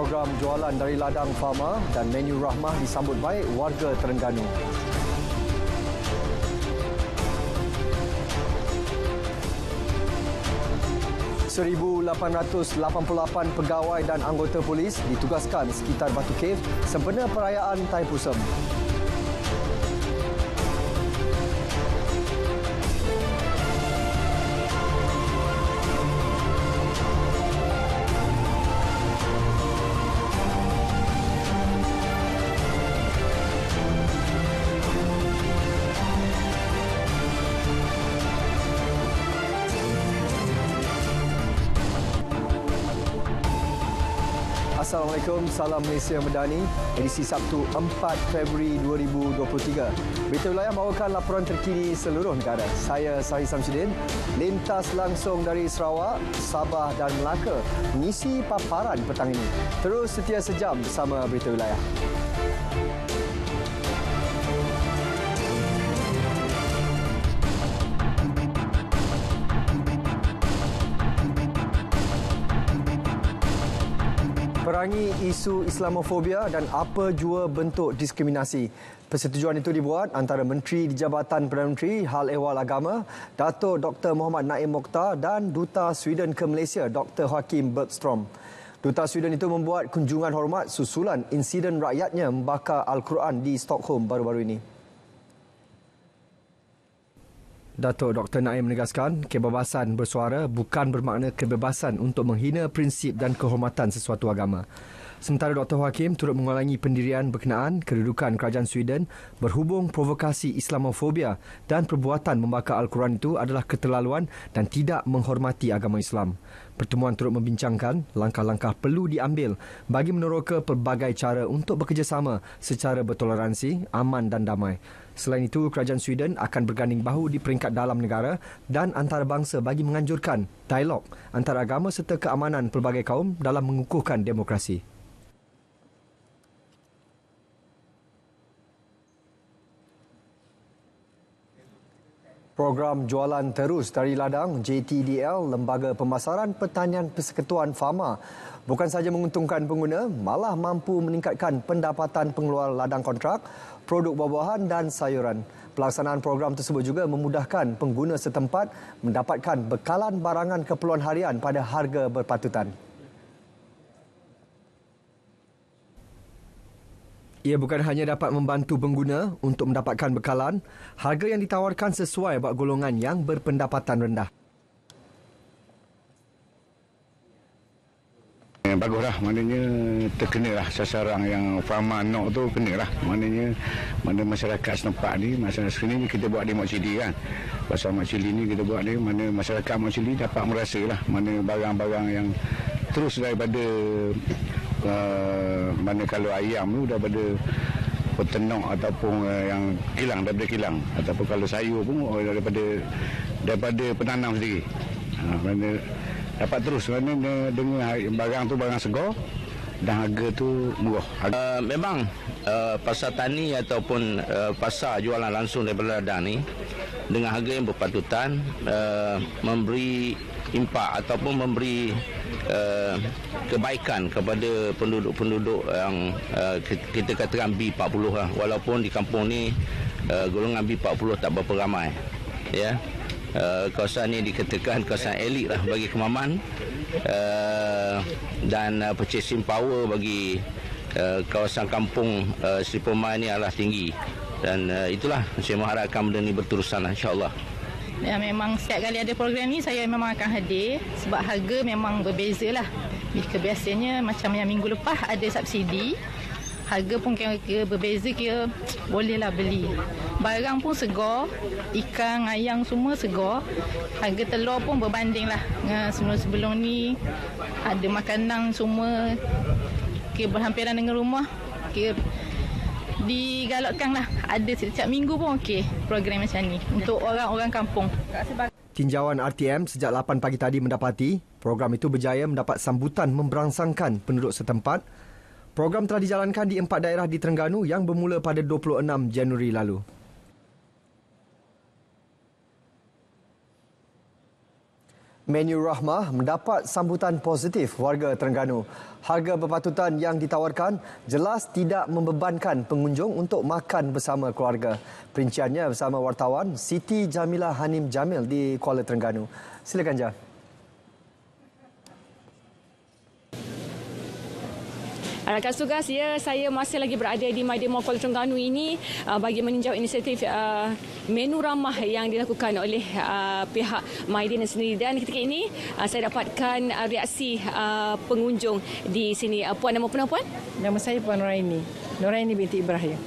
program jualan dari ladang Fama dan menu Rahmah disambut baik warga Terengganu. ...1,888 pegawai dan anggota polis ditugaskan sekitar Batu Cave sempena perayaan Thaipusam. Assalamualaikum, salam Malaysia Medani, edisi Sabtu 4 Februari 2023. Berita Wilayah membawakan laporan terkini seluruh negara. Saya Sahih Samsudin, lintas langsung dari Sarawak, Sabah dan Melaka mengisi paparan petang ini. Terus setia sejam bersama Berita Wilayah. Perangi isu Islamofobia dan apa jua bentuk diskriminasi. Persetujuan itu dibuat antara Menteri di Jabatan Perdana Menteri Hal Ehwal Agama, Datuk Dr. Muhammad Naim Mokhtar dan Duta Sweden ke Malaysia, Dr. Joachim Bergström. Duta Sweden itu membuat kunjungan hormat susulan insiden rakyatnya membakar Al-Quran di Stockholm baru-baru ini. Datuk Dr. Naim menegaskan kebebasan bersuara bukan bermakna kebebasan untuk menghina prinsip dan kehormatan sesuatu agama. Sementara Dr. Joachim turut mengulangi pendirian berkenaan kedudukan kerajaan Sweden berhubung provokasi Islamofobia dan perbuatan membakar Al-Quran itu adalah keterlaluan dan tidak menghormati agama Islam. Pertemuan turut membincangkan langkah-langkah perlu diambil bagi meneroka pelbagai cara untuk bekerjasama secara bertoleransi, aman dan damai. Selain itu, kerajaan Sweden akan berganding bahu di peringkat dalam negara dan antarabangsa bagi menganjurkan dialog antara agama serta keamanan pelbagai kaum dalam mengukuhkan demokrasi. Program jualan terus dari ladang JTDL, Lembaga Pemasaran Pertanian Persekutuan Fama, bukan sahaja menguntungkan pengguna, malah mampu meningkatkan pendapatan pengeluar ladang kontrak, produk buah-buahan dan sayuran. Pelaksanaan program tersebut juga memudahkan pengguna setempat mendapatkan bekalan barangan keperluan harian pada harga berpatutan. Ia bukan hanya dapat membantu pengguna untuk mendapatkan bekalan, harga yang ditawarkan sesuai buat golongan yang berpendapatan rendah. Baguslah, maknanya terkenalah sasaran yang Fama nak tu kenalah. Maknanya mana masyarakat setempat ni, masyarakat sini kita buat di Mak Cili kan. Pasal Mak Cili ni kita buat ni, mana masyarakat Mak Cili dapat merasalah mana barang-barang yang terus daripada mana kalau ayam tu daripada peternak ataupun yang kilang, daripada kilang, ataupun kalau sayur pun daripada penanam sendiri. Mana dapat terus mana dengan barang tu barang segar dan harga tu murah. Memang pasar tani ataupun pasar jualan langsung daripada ladang ni dengan harga yang berpatutan memberi impak ataupun memberi kebaikan kepada penduduk-penduduk yang kita katakan B40 lah. Walaupun di kampung ni golongan B40 tak berapa ramai, ya. Kawasan ini dikatakan kawasan elit lah bagi Kemaman, dan purchasing power bagi kawasan kampung Seri Permai ini adalah tinggi, dan itulah saya mengharapkan benda ini berterusan insya-Allah. Ya, memang setiap kali ada program ni saya memang akan hadir sebab harga memang berbeza lah. Jika biasanya macam yang minggu lepas ada subsidi, harga pun kira-kira berbeza, kira bolehlah beli. Barang pun segar, ikan, ayam semua segar. Harga telur pun berbanding lah dengan sebelum-sebelum ni. Ada makanan semua kira berhampiran dengan rumah, kira digalakkan lah. Ada setiap minggu pun okey program macam ni untuk orang-orang kampung. Tinjauan RTM sejak 8 pagi tadi mendapati program itu berjaya mendapat sambutan memberangsangkan penduduk setempat. Program telah dijalankan di 4 daerah di Terengganu yang bermula pada 26 Januari lalu. Menu Rahmah mendapat sambutan positif warga Terengganu. Harga berpatutan yang ditawarkan jelas tidak membebankan pengunjung untuk makan bersama keluarga. Perinciannya bersama wartawan Siti Jamilah Hanim Jamil di Kuala Terengganu. Silakan, Jah. Rakan tugas, saya masih lagi berada di Maidin Mall Kuala Terengganu ini bagi meninjau inisiatif menu ramah yang dilakukan oleh pihak Maidin sendiri. Dan ketika ini saya dapatkan reaksi pengunjung di sini. Puan, nama puan apa, Puan? Nama saya Puan Nuraini binti Ibrahim.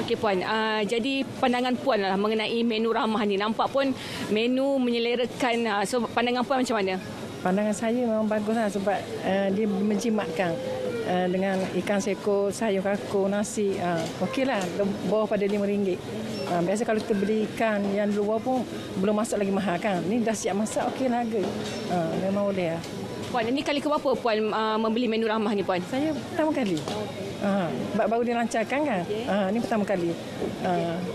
Okey, Puan. Jadi pandangan Puan lah mengenai menu ramah ni. Nampak pun menu menyelerakan. So pandangan Puan macam mana? Pandangan saya memang baguslah sebab dia menjimatkan. Dengan ikan seko, sayur kakor, nasi, okeylah, bawah pada RM5. Biasa kalau kita beli ikan yang luar pun belum masak lagi mahal kan. Ni dah siap masak, okeylah harga. Memang boleh lah. Puan, ini kali keberapa Puan membeli menu ramah ni, Puan? Saya pertama kali. Baru dilancarkan kan. Ni pertama kali.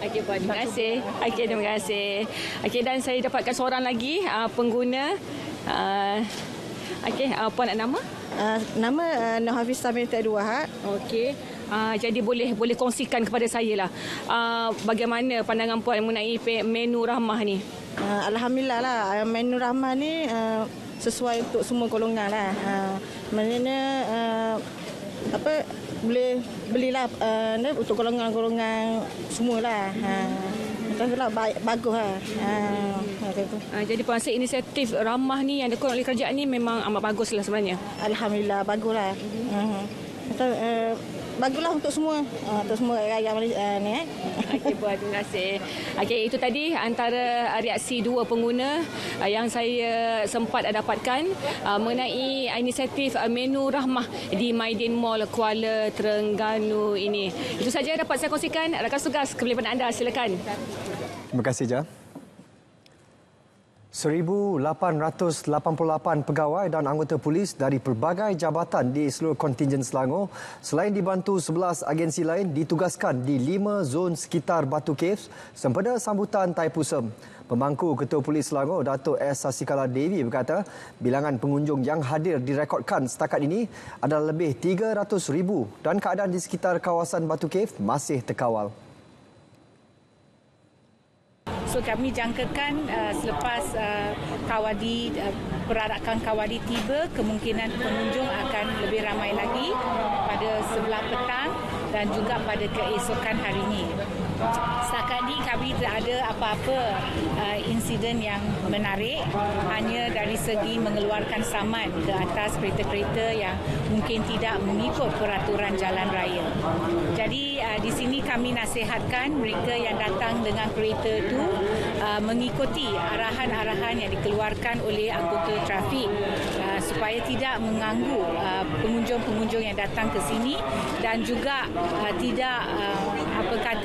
Okey, Puan, terima kasih. Okey, terima kasih. Okey, dan saya dapatkan seorang lagi pengguna. Okey, Puan nak nama? Nama Nur Hafiz Samir Abdul Wahab. Okey. Jadi boleh kongsikan kepada saya lah. Bagaimana pandangan Puan mengenai menu ramah ni? Alhamdulillah lah. Menu ramah ni sesuai untuk semua golongan lah. Maknanya boleh belilah untuk golongan-golongan semualah. Alhamdulillah bagus lah. Jadi Puan rasa inisiatif ramah ni yang dilakukan oleh kerajaan ni memang amat bagus lah sebenarnya. Alhamdulillah bagus lah. Baguslah untuk semua. Untuk semua rakyat Malaysia ni. Okey, Puan, terima kasih. Okey, itu tadi antara reaksi dua pengguna yang saya sempat dapatkan mengenai inisiatif menu rahmah di Maidin Mall Kuala Terengganu ini. Itu saja dapat saya kongsikan. Rakan tugas, kembali anda, silakan. Terima kasih, Jah. 1,888 pegawai dan anggota polis dari pelbagai jabatan di seluruh kontingen Selangor selain dibantu 11 agensi lain ditugaskan di 5 zon sekitar Batu Caves sempena sambutan Thaipusam. Pemangku Ketua Polis Selangor, Datuk S. Sasikala Devi berkata bilangan pengunjung yang hadir direkodkan setakat ini adalah lebih 300,000 dan keadaan di sekitar kawasan Batu Cave masih terkawal. So kami jangkakan selepas perarakan Kawadi tiba, kemungkinan pengunjung akan lebih ramai lagi pada sebelah petang dan juga pada keesokan hari ini. Setakat ini kami tidak ada apa-apa insiden yang menarik, hanya dari segi mengeluarkan saman ke atas kereta-kereta yang mungkin tidak mengikut peraturan jalan raya. Jadi di sini kami nasihatkan mereka yang datang dengan kereta itu mengikuti arahan-arahan yang dikeluarkan oleh anggota trafik supaya tidak mengganggu pengunjung-pengunjung yang datang ke sini dan juga tidak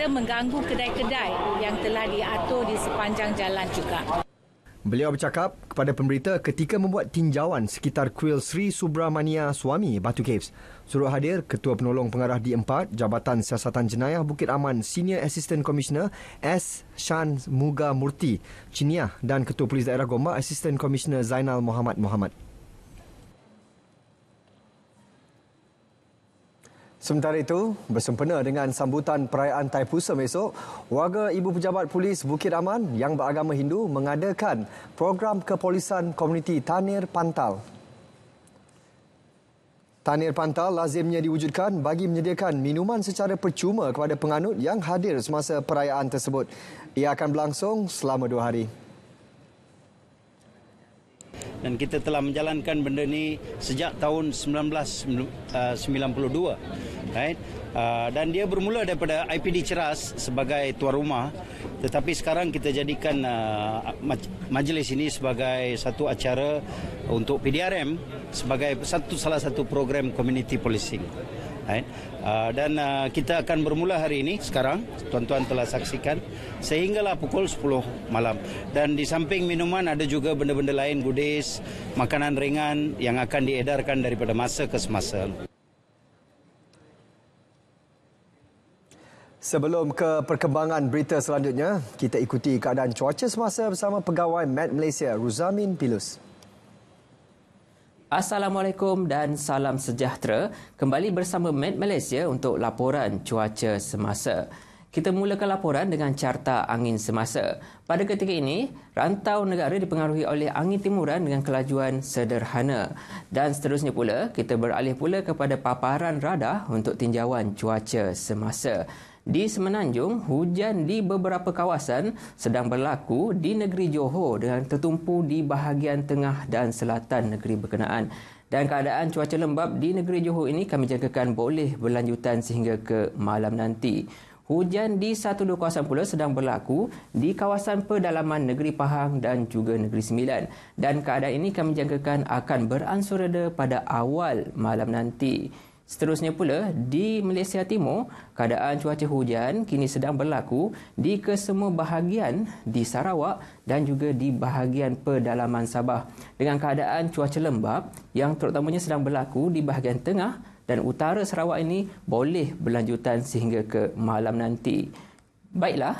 mengganggu kedai-kedai yang telah diatur di sepanjang jalan juga. Beliau bercakap kepada pemberita ketika membuat tinjauan sekitar kuil Sri Subramania Swami Batu Caves. Turut hadir Ketua Penolong Pengarah D4 Jabatan Siasatan Jenayah Bukit Aman Senior Assistant Commissioner S. Shan Muga Murti Ciniah dan Ketua Polis Daerah Gombak Assistant Commissioner Zainal Muhammad. Sementara itu, bersempena dengan sambutan perayaan Thaipusam esok, warga Ibu Pejabat Polis Bukit Aman yang beragama Hindu mengadakan program kepolisan komuniti Tanir Pantal. Tanir Pantal lazimnya diwujudkan bagi menyediakan minuman secara percuma kepada penganut yang hadir semasa perayaan tersebut. Ia akan berlangsung selama 2 hari. Dan kita telah menjalankan benda ni sejak tahun 1992. Right? Dan dia bermula daripada IPD Ceras sebagai tuan rumah, tetapi sekarang kita jadikan majlis ini sebagai satu acara untuk PDRM sebagai salah satu program community policing. Right? Dan kita akan bermula hari ini sekarang, tuan-tuan telah saksikan, sehinggalah pukul 10 malam. Dan di samping minuman ada juga benda-benda lain, goodies, makanan ringan yang akan diedarkan daripada masa ke semasa. Sebelum ke perkembangan berita selanjutnya, kita ikuti keadaan cuaca semasa bersama pegawai Met Malaysia Ruzamin Pilus. Assalamualaikum dan salam sejahtera. Kembali bersama Met Malaysia untuk laporan cuaca semasa. Kita mulakan laporan dengan carta angin semasa. Pada ketika ini, rantau negara dipengaruhi oleh angin timuran dengan kelajuan sederhana. Dan seterusnya pula, kita beralih pula kepada paparan radar untuk tinjauan cuaca semasa. Di Semenanjung, hujan di beberapa kawasan sedang berlaku di negeri Johor dengan tertumpu di bahagian tengah dan selatan negeri berkenaan. Dan keadaan cuaca lembap di negeri Johor ini kami jangkakan boleh berlanjutan sehingga ke malam nanti. Hujan di satu dua kawasan pula sedang berlaku di kawasan pedalaman negeri Pahang dan juga negeri Sembilan. Dan keadaan ini kami jangkakan akan beransur reda pada awal malam nanti. Seterusnya pula, di Malaysia Timur, keadaan cuaca hujan kini sedang berlaku di kesemua bahagian di Sarawak dan juga di bahagian pedalaman Sabah. Dengan keadaan cuaca lembap yang terutamanya sedang berlaku di bahagian tengah dan utara Sarawak ini boleh berlanjutan sehingga ke malam nanti. Baiklah,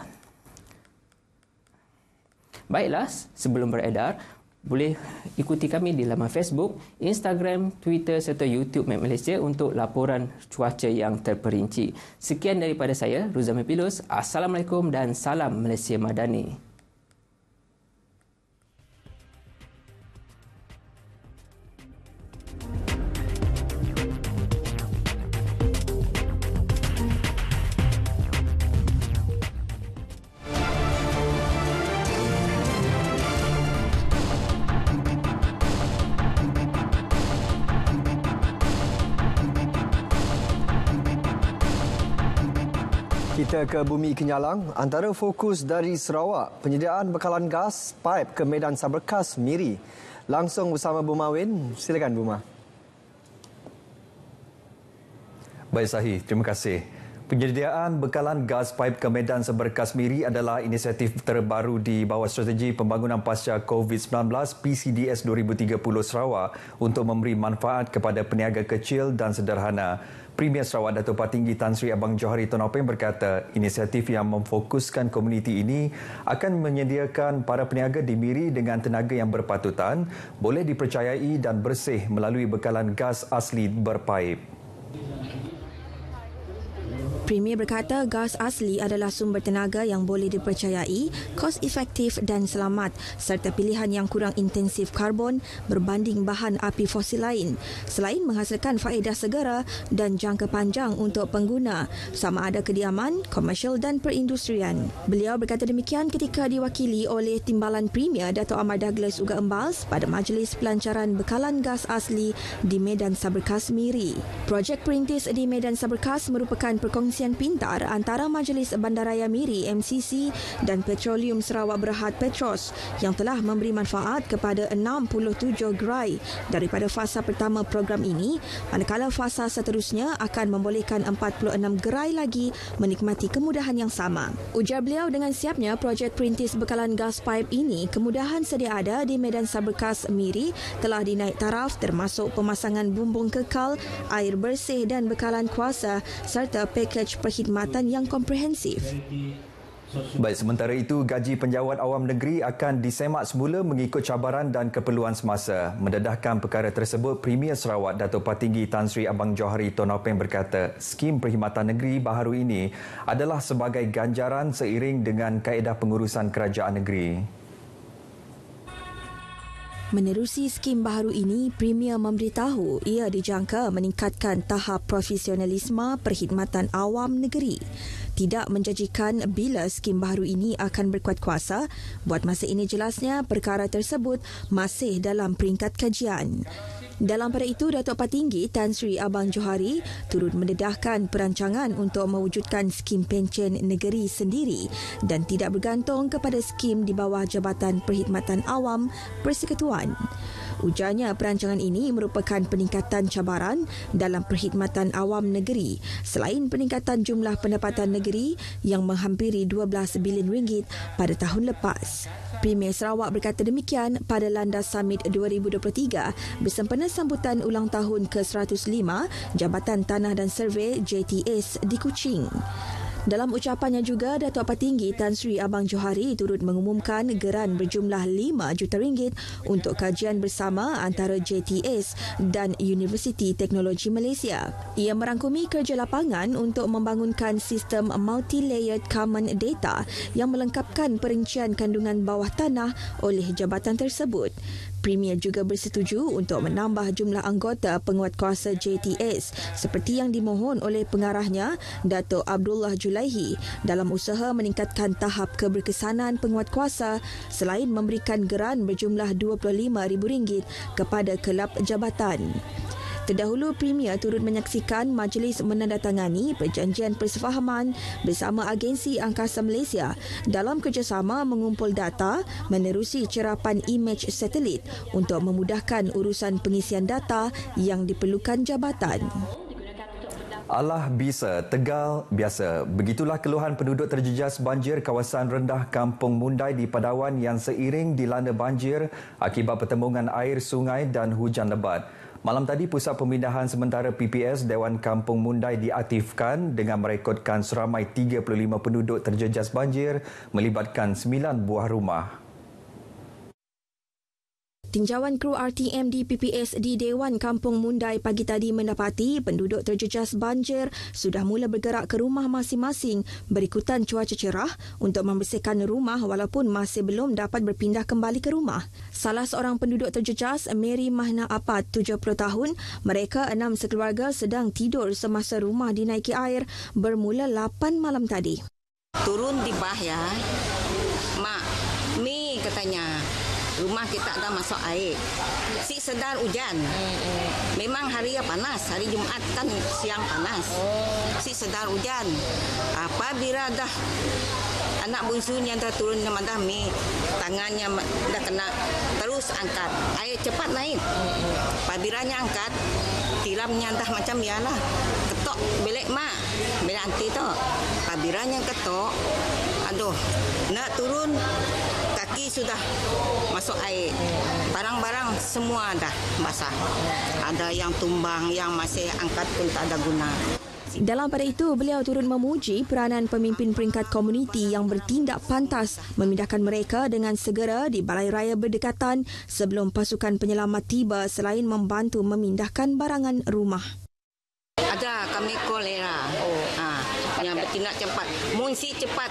sebelum beredar, boleh ikuti kami di laman Facebook, Instagram, Twitter serta YouTube Met Malaysia untuk laporan cuaca yang terperinci. Sekian daripada saya, Ruzamil Pilus. Assalamualaikum dan salam Malaysia Madani. Kita ke Bumi Kenyalang. Antara fokus dari Sarawak, penyediaan bekalan gas pipe ke Medan Saberkas Miri. Langsung bersama Buma Win. Silakan Buma. Baik Sahih, terima kasih. Penyediaan bekalan gas pipe ke Medan Saberkas Miri adalah inisiatif terbaru di bawah strategi pembangunan pasca COVID-19 PCDS 2030 Sarawak untuk memberi manfaat kepada peniaga kecil dan sederhana. Premier Sarawak Dato' Patinggi Tan Sri Abang Johari Tun Openg berkata, inisiatif yang memfokuskan komuniti ini akan menyediakan para peniaga di Miri dengan tenaga yang berpatutan, boleh dipercayai dan bersih melalui bekalan gas asli berpaip. Premier berkata gas asli adalah sumber tenaga yang boleh dipercayai, kos efektif dan selamat serta pilihan yang kurang intensif karbon berbanding bahan api fosil lain selain menghasilkan faedah segera dan jangka panjang untuk pengguna sama ada kediaman, komersial dan perindustrian. Beliau berkata demikian ketika diwakili oleh Timbalan Premier Dato' Amar Douglas Uga Embals pada majlis pelancaran bekalan gas asli di Medan Saberkas Miri. Projek perintis di Medan Saberkas merupakan perkongsian pintar antara Majlis Bandaraya Miri MCC dan Petroleum Sarawak Berhad Petros yang telah memberi manfaat kepada 67 gerai daripada fasa pertama program ini, manakala fasa seterusnya akan membolehkan 46 gerai lagi menikmati kemudahan yang sama. Ujar beliau dengan siapnya projek perintis bekalan gas pipe ini, kemudahan sedia ada di Medan Saberkas Miri telah dinaik taraf termasuk pemasangan bumbung kekal, air bersih dan bekalan kuasa serta pakej perkhidmatan yang komprehensif. Baik, sementara itu, gaji penjawat awam negeri akan disemak semula mengikut cabaran dan keperluan semasa. Mendedahkan perkara tersebut, Premier Sarawak Dato' Patinggi Tan Sri Abang Johari Tun Openg berkata, skim perkhidmatan negeri baharu ini adalah sebagai ganjaran seiring dengan kaedah pengurusan kerajaan negeri. Menerusi skim baharu ini, Premier memberitahu ia dijangka meningkatkan tahap profesionalisme perkhidmatan awam negeri. Tidak menjanjikan bila skim baharu ini akan berkuat kuasa, buat masa ini jelasnya perkara tersebut masih dalam peringkat kajian. Dalam pada itu, Dato' Patinggi Tan Sri Abang Johari turut mendedahkan perancangan untuk mewujudkan skim pencen negeri sendiri dan tidak bergantung kepada skim di bawah Jabatan Perkhidmatan Awam Persekutuan. Ujarnya perancangan ini merupakan peningkatan cabaran dalam perkhidmatan awam negeri selain peningkatan jumlah pendapatan negeri yang menghampiri 12 bilion ringgit pada tahun lepas. Premier Sarawak berkata demikian pada Landas Summit 2023 bersempena sambutan ulang tahun ke-105 Jabatan Tanah dan Survey JTS di Kuching. Dalam ucapannya juga, Datuk Petinggi Tan Sri Abang Johari turut mengumumkan geran berjumlah RM5 juta untuk kajian bersama antara JTS dan Universiti Teknologi Malaysia. Ia merangkumi kerja lapangan untuk membangunkan sistem multi-layered common data yang melengkapkan perincian kandungan bawah tanah oleh jabatan tersebut. Premier juga bersetuju untuk menambah jumlah anggota penguatkuasa JTS seperti yang dimohon oleh pengarahnya, Datuk Abdullah Julaihi, dalam usaha meningkatkan tahap keberkesanan penguatkuasa selain memberikan geran berjumlah RM25,000 kepada kelab jabatan. Terdahulu, Premier turut menyaksikan majlis menandatangani perjanjian persefahaman bersama Agensi Angkasa Malaysia dalam kerjasama mengumpul data menerusi cerapan imej satelit untuk memudahkan urusan pengisian data yang diperlukan jabatan. Allah bisa, Tegal biasa. Begitulah keluhan penduduk terjejas banjir kawasan rendah Kampung Mundai di Padawan yang seiring dilanda banjir akibat pertembungan air sungai dan hujan lebat. Malam tadi, Pusat Pemindahan Sementara PPS Dewan Kampung Mundai diaktifkan dengan merekodkan seramai 35 penduduk terjejas banjir melibatkan 9 buah rumah. Tinjauan kru RTM di PPS di Dewan Kampung Mundai pagi tadi mendapati penduduk terjejas banjir sudah mula bergerak ke rumah masing-masing berikutan cuaca cerah untuk membersihkan rumah walaupun masih belum dapat berpindah kembali ke rumah. Salah seorang penduduk terjejas, Mary Mahna Apad, 70 tahun, mereka 6 sekeluarga sedang tidur semasa rumah dinaiki air bermula 8 malam tadi. Turun di bah ya, Mak, Mi katanya. Rumah kita dah masuk air. Si sedar hujan. Memang hari panas. Hari Jumaat kan siang panas. Si sedar hujan. Apabila dah anak bungsunya dah turun ke madami, tangannya dah kena terus angkat. Air cepat naik. Apabila angkat, tiramnya dah macam biarlah. Ketok belek mak. Belek anti tu. Apabila ketok, aduh, nak turun, kaki sudah masuk air. Barang-barang semua dah basah. Ada yang tumbang, yang masih angkat pun tak ada guna. Dalam pada itu, beliau turut memuji peranan pemimpin peringkat komuniti yang bertindak pantas memindahkan mereka dengan segera di Balai Raya berdekatan sebelum pasukan penyelamat tiba selain membantu memindahkan barangan rumah. Ada kami kolera. Yang bertindak cepat. Munsi cepat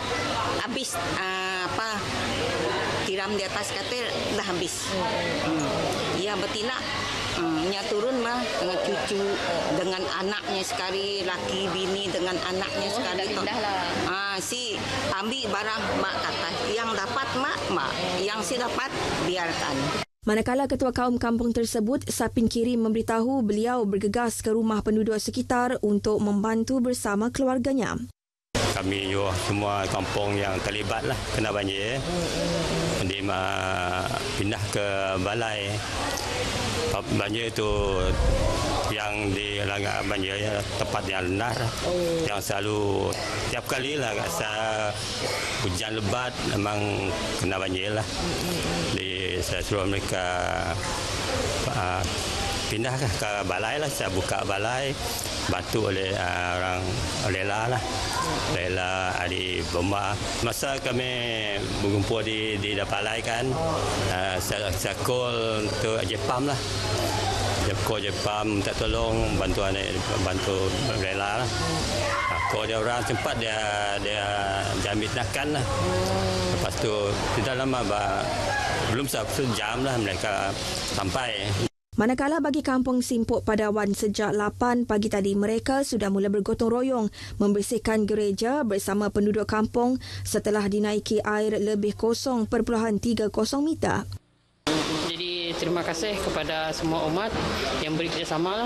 habis tiram di atas katil dah habis. Ia bertindak nya turun mah dengan cucu, dengan anaknya sekali, laki bini dengan anaknya sekali tu. Si ambil barang mak kata, yang dapat mak, yang si dapat biarkan. Manakala Ketua Kaum Kampung tersebut, Sapin Kiri, memberitahu beliau bergegas ke rumah penduduk sekitar untuk membantu bersama keluarganya. Kami juga semua kampung yang terlibat lah kena banjir. Jadi pindah ke balai. Banjir itu yang dilanggar banjir tempat yang rendah, yang selalu tiap kali lah rasa hujan lebat memang kena banjir lah. Jadi saya suruh mereka pindah ke balai lah. Saya buka balai, bantu oleh orang Lela lah. Lela Adi Bomba. Masa kami berkumpul di balai kan, saya call untuk Jepam lah. Call Jepam minta tolong bantu Lela lah. Call dia orang cepat dia pindahkan lah. Lepas tu tidak lama belum sejam lah mereka sampai. Manakala bagi Kampung Simpuk Padawan sejak 8 pagi tadi, mereka sudah mula bergotong royong membersihkan gereja bersama penduduk kampung setelah dinaiki air lebih 0.30 meter. Jadi terima kasih kepada semua umat yang beri kerjasama.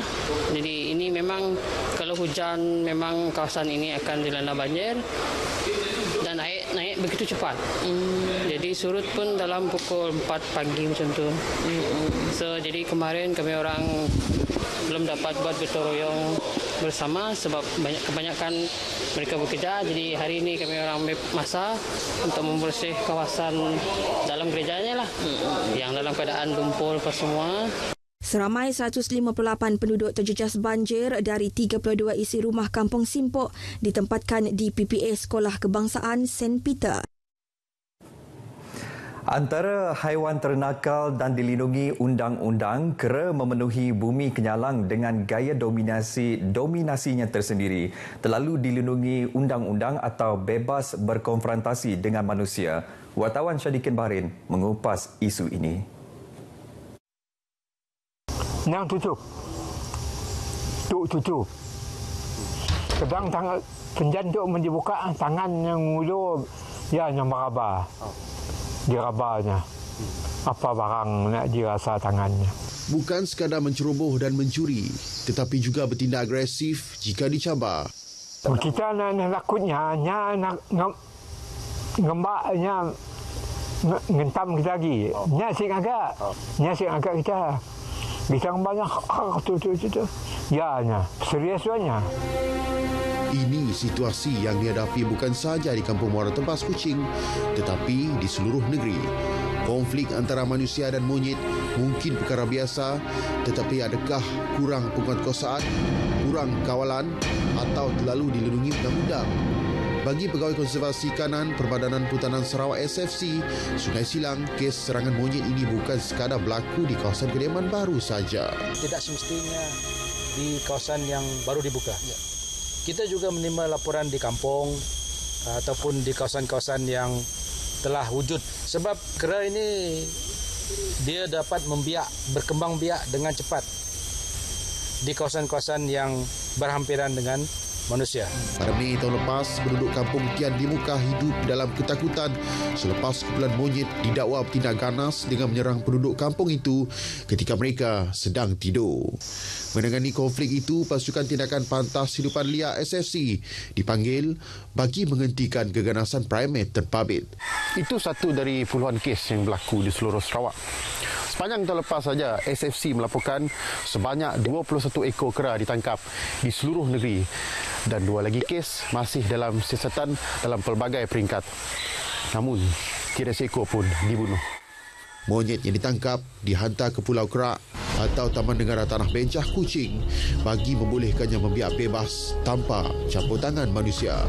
Jadi ini memang kalau hujan memang kawasan ini akan dilanda banjir dan air naik begitu cepat. Jadi surut pun dalam pukul 4 pagi macam tu. Jadi kemarin kami orang belum dapat buat gotong royong bersama sebab kebanyakan mereka bekerja. Jadi hari ini kami orang ambil masa untuk membersih kawasan dalam gerejanya lah, yang dalam keadaan lumpur apa semua. Seramai 158 penduduk terjejas banjir dari 32 isi rumah kampung Simpok ditempatkan di PPA Sekolah Kebangsaan St. Peter. Antara haiwan ternakal dan dilindungi undang-undang, kera memenuhi bumi Kenyalang dengan gaya dominasinya tersendiri, terlalu dilindungi undang-undang atau bebas berkonfrontasi dengan manusia. Wartawan Syadikin Baharin mengupas isu ini. Yang tutup. Tutup. Kedang tangan penjantuk dibuka, tangan yang ngulu ya yang meraba. Dirabanya. Apa barang nak dirasa tangannya. Bukan sekadar menceroboh dan mencuri, tetapi juga bertindak agresif jika dicabar. Kita nak takutnya, nak ngembaknya ngentam kita lagi. Nyasik agak kita. Bisa ngembaknya tu. Ya, seriusnya. Ini situasi yang dihadapi bukan sahaja di Kampung Muara Tempas Kuching, tetapi di seluruh negeri. Konflik antara manusia dan monyet mungkin perkara biasa, tetapi adakah kurang penguatkuasaan, kurang kawalan atau terlalu dilindungi undang-undang? Bagi Pegawai Konservasi Kanan Perbadanan Perhutanan Sarawak SFC, Sungai Silang, kes serangan monyet ini bukan sekadar berlaku di kawasan kediaman baru saja. Tidak semestinya di kawasan yang baru dibuka. Ya. Kita juga menerima laporan di kampung ataupun di kawasan-kawasan yang telah wujud. Sebab kera ini dia dapat berkembang biak dengan cepat di kawasan-kawasan yang berhampiran dengan manusia. Pada Mei tahun lepas, penduduk kampung Tian di Muka hidup dalam ketakutan selepas kumpulan monyet didakwa bertindak ganas dengan menyerang penduduk kampung itu ketika mereka sedang tidur. Menangani konflik itu, Pasukan Tindakan Pantas Hidupan Liar SFC dipanggil bagi menghentikan keganasan primate terpabit. Itu satu dari puluhan kes yang berlaku di seluruh Sarawak. Sepanjang tahun lepas saja, SFC melaporkan sebanyak 21 ekor kera ditangkap di seluruh negeri dan 2 lagi kes masih dalam siasatan dalam pelbagai peringkat. Namun, tiada seekor pun dibunuh. Monyet yang ditangkap dihantar ke Pulau Kerak atau Taman Negara Tanah Bencah Kuching bagi membolehkannya membiak bebas tanpa campur tangan manusia.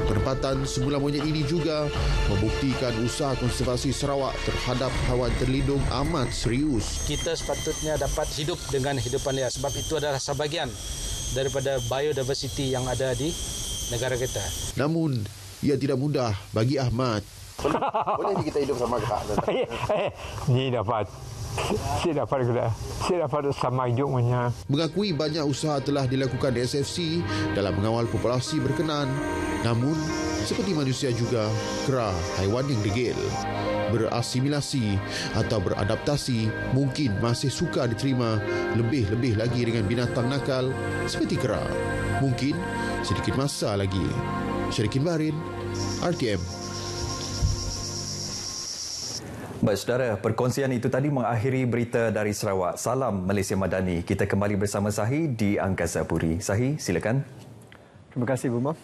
Penempatan semula monyet ini juga membuktikan usaha konservasi Sarawak terhadap haiwan terlindung amat serius. Kita sepatutnya dapat hidup dengan hidupan liar sebab itu adalah sebahagian daripada biodiversity yang ada di negara kita. Namun, ia tidak mudah bagi Ahmad. Boleh kita hidup sama kak? Ni dapat. Saya dapat sama hidupnya. Mengakui banyak usaha telah dilakukan di SFC dalam mengawal populasi berkenan. Namun, seperti manusia juga, kera haiwan yang degil. Berasimilasi atau beradaptasi mungkin masih sukar diterima lebih-lebih lagi dengan binatang nakal seperti kera. Mungkin sedikit masa lagi. Syarikin Baharin, RTM. Baik, saudara, perkongsian itu tadi mengakhiri berita dari Sarawak. Salam Malaysia Madani. Kita kembali bersama Sahi di Angkasa Puri. Sahi, silakan. Terima kasih, Buma.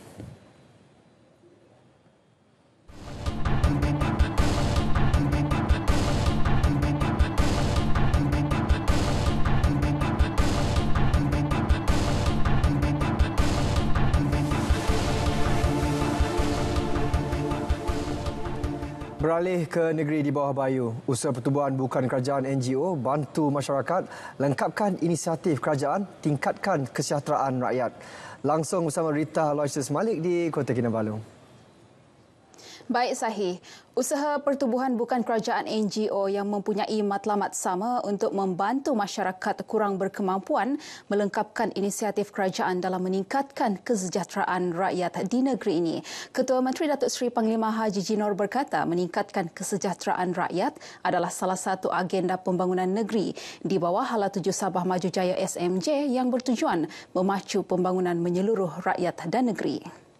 Beralih ke negeri di bawah bayu, usaha pertubuhan bukan kerajaan NGO bantu masyarakat lengkapkan inisiatif kerajaan tingkatkan kesejahteraan rakyat. Langsung bersama Rita Aloysius Malik di Kota Kinabalu. Baik Sahih, usaha pertubuhan bukan kerajaan NGO yang mempunyai matlamat sama untuk membantu masyarakat kurang berkemampuan melengkapkan inisiatif kerajaan dalam meningkatkan kesejahteraan rakyat di negeri ini. Ketua Menteri Datuk Seri Panglima Haji Jinor berkata meningkatkan kesejahteraan rakyat adalah salah satu agenda pembangunan negeri di bawah Hala Tuju Sabah Maju Jaya SMJ yang bertujuan memacu pembangunan menyeluruh rakyat dan negeri.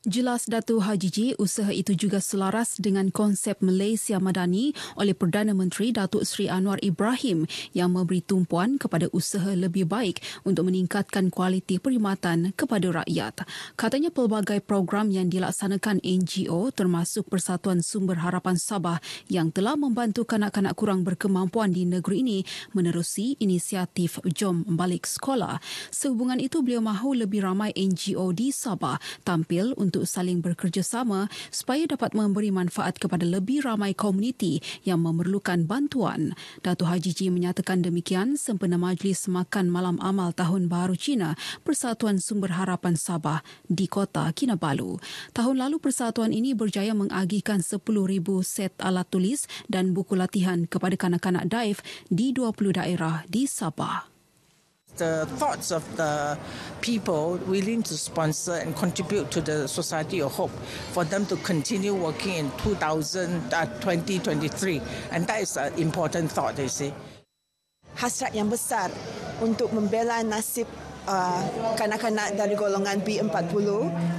Jelas Dato' Haji G, usaha itu juga selaras dengan konsep Malaysia Madani oleh Perdana Menteri Datuk Seri Anwar Ibrahim yang memberi tumpuan kepada usaha lebih baik untuk meningkatkan kualiti perkhidmatan kepada rakyat. Katanya pelbagai program yang dilaksanakan NGO termasuk Persatuan Sumber Harapan Sabah yang telah membantu kanak-kanak kurang berkemampuan di negeri ini menerusi inisiatif Jom Balik Sekolah. Sehubungan itu, beliau mahu lebih ramai NGO di Sabah tampil untuk saling bekerjasama supaya dapat memberi manfaat kepada lebih ramai komuniti yang memerlukan bantuan. Dato' Haji G menyatakan demikian sempena Majlis Makan Malam Amal Tahun Baharu Cina Persatuan Sumber Harapan Sabah di Kota Kinabalu. Tahun lalu persatuan ini berjaya mengagihkan 10,000 set alat tulis dan buku latihan kepada kanak-kanak daif di 20 daerah di Sabah. The thoughts of the people willing to sponsor and contribute to the Society of Hope for them to continue working in 2023. And that is an important thought, you see. Hasrat yang besar untuk membela nasib kanak-kanak dari golongan B40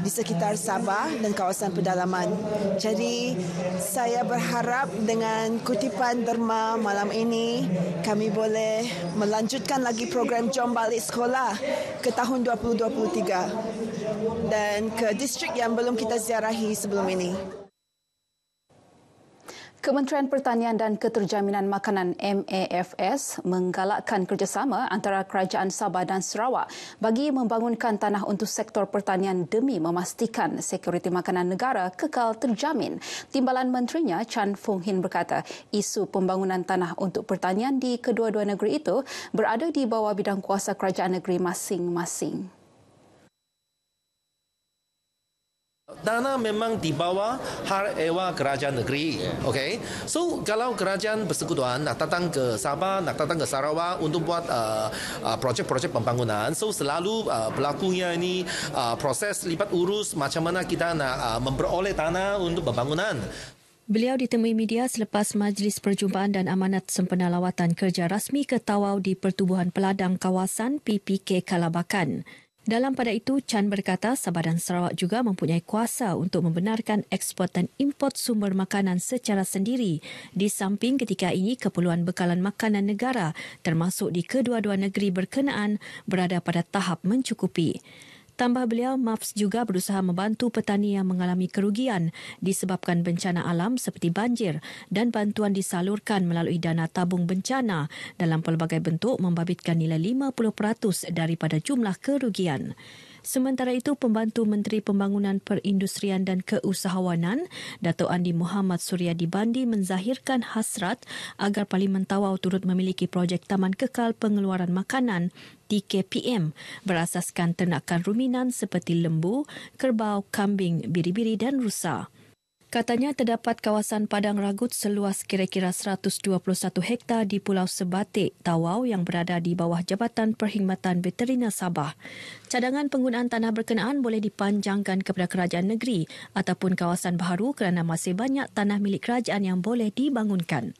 di sekitar Sabah dan kawasan pedalaman. Jadi saya berharap dengan kutipan derma malam ini kami boleh melanjutkan lagi program Jom Balik Sekolah ke tahun 2023 dan ke distrik yang belum kita ziarahi sebelum ini. Kementerian Pertanian dan Keterjaminan Makanan MAFS menggalakkan kerjasama antara Kerajaan Sabah dan Sarawak bagi membangunkan tanah untuk sektor pertanian demi memastikan sekuriti makanan negara kekal terjamin. Timbalan Menterinya Chan Fung Hin berkata isu pembangunan tanah untuk pertanian di kedua-dua negeri itu berada di bawah bidang kuasa kerajaan negeri masing-masing. Dana memang di bawah hal ehwal kerajaan negeri. Okay? So, kalau kerajaan bersekutuan nak datang ke Sabah, nak datang ke Sarawak untuk buat projek-projek pembangunan, so selalu berlakunya ini proses libat urus macam mana kita nak memperoleh tanah untuk pembangunan. Beliau ditemui media selepas Majlis Perjumpaan dan Amanat sempena lawatan kerja rasmi ke Tawau di Pertubuhan Peladang Kawasan PPK Kalabakan. Dalam pada itu, Chan berkata Sabah dan Sarawak juga mempunyai kuasa untuk membenarkan ekspor dan import sumber makanan secara sendiri di samping ketika ini keperluan bekalan makanan negara termasuk di kedua-dua negeri berkenaan berada pada tahap mencukupi. Tambah beliau, MAFS juga berusaha membantu petani yang mengalami kerugian disebabkan bencana alam seperti banjir dan bantuan disalurkan melalui dana tabung bencana dalam pelbagai bentuk membabitkan nilai 50% daripada jumlah kerugian. Sementara itu, Pembantu Menteri Pembangunan Perindustrian dan Keusahawanan, Dato' Andi Muhammad Suryadi Bandi menzahirkan hasrat agar Parlimen Tawau turut memiliki projek Taman Kekal Pengeluaran Makanan TKPM berasaskan ternakan ruminan seperti lembu, kerbau, kambing, biri-biri dan rusa. Katanya terdapat kawasan padang ragut seluas kira-kira 121 hektar di Pulau Sebatik, Tawau yang berada di bawah Jabatan Perkhidmatan Veteriner Sabah. Cadangan penggunaan tanah berkenaan boleh dipanjangkan kepada kerajaan negeri ataupun kawasan baharu kerana masih banyak tanah milik kerajaan yang boleh dibangunkan.